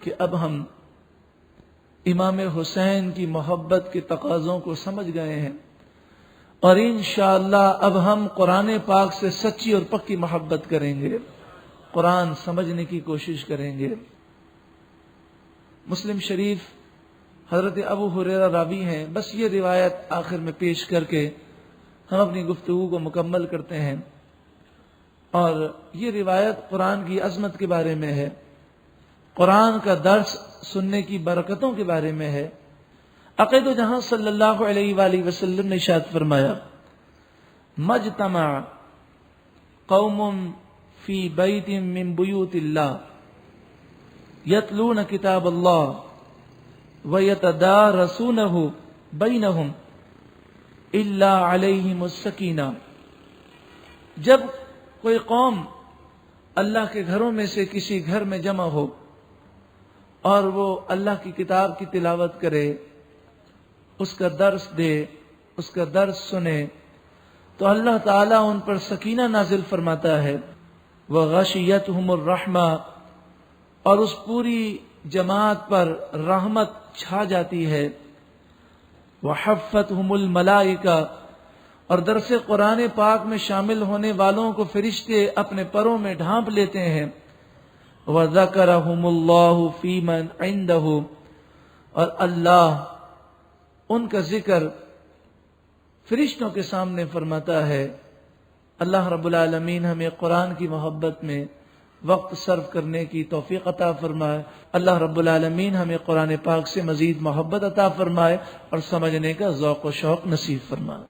کہ اب ہم امام حسین کی محبت کے تقاضوں کو سمجھ گئے ہیں اور انشاءاللہ اب ہم قرآن پاک سے سچی اور پکی محبت کریں گے، قرآن سمجھنے کی کوشش کریں گے۔ مسلم شریف حضرت ابو ہریرہ راوی ہیں، بس یہ روایت آخر میں پیش کر کے ہم اپنی گفتگو کو مکمل کرتے ہیں، اور یہ روایت قرآن کی عظمت کے بارے میں ہے، قرآن کا درس سننے کی برکتوں کے بارے میں ہے۔ عقید و جہاں صلی اللہ علیہ وآلہ وسلم نے ارشاد فرمایا، مجتمع قوم فی بیت من بیوت اللہ یتلون کتاب اللہ ویتدارسونہ بینہم الا علیہم السکینہ۔ جب کوئی قوم اللہ کے گھروں میں سے کسی گھر میں جمع ہو اور وہ اللہ کی کتاب کی تلاوت کرے، اس کا درس دے، اس کا درس سنے، تو اللہ تعالیٰ ان پر سکینہ نازل فرماتا ہے، وغشیتہم الرحمہ، اور اس پوری جماعت پر رحمت چھا جاتی ہے، وحفتہم الملائکہ، اور درس قرآن پاک میں شامل ہونے والوں کو فرشتے اپنے پروں میں ڈھانپ لیتے ہیں، وذکرہم اللہ فی من عندہ، اور اللہ ان کا ذکر فرشتوں کے سامنے فرماتا ہے۔ اللہ رب العالمین ہمیں قرآن کی محبت میں وقت صرف کرنے کی توفیق عطا فرمائے۔ اللہ رب العالمین ہمیں قرآن پاک سے مزید محبت عطا فرمائے اور سمجھنے کا ذوق و شوق نصیب فرمائے۔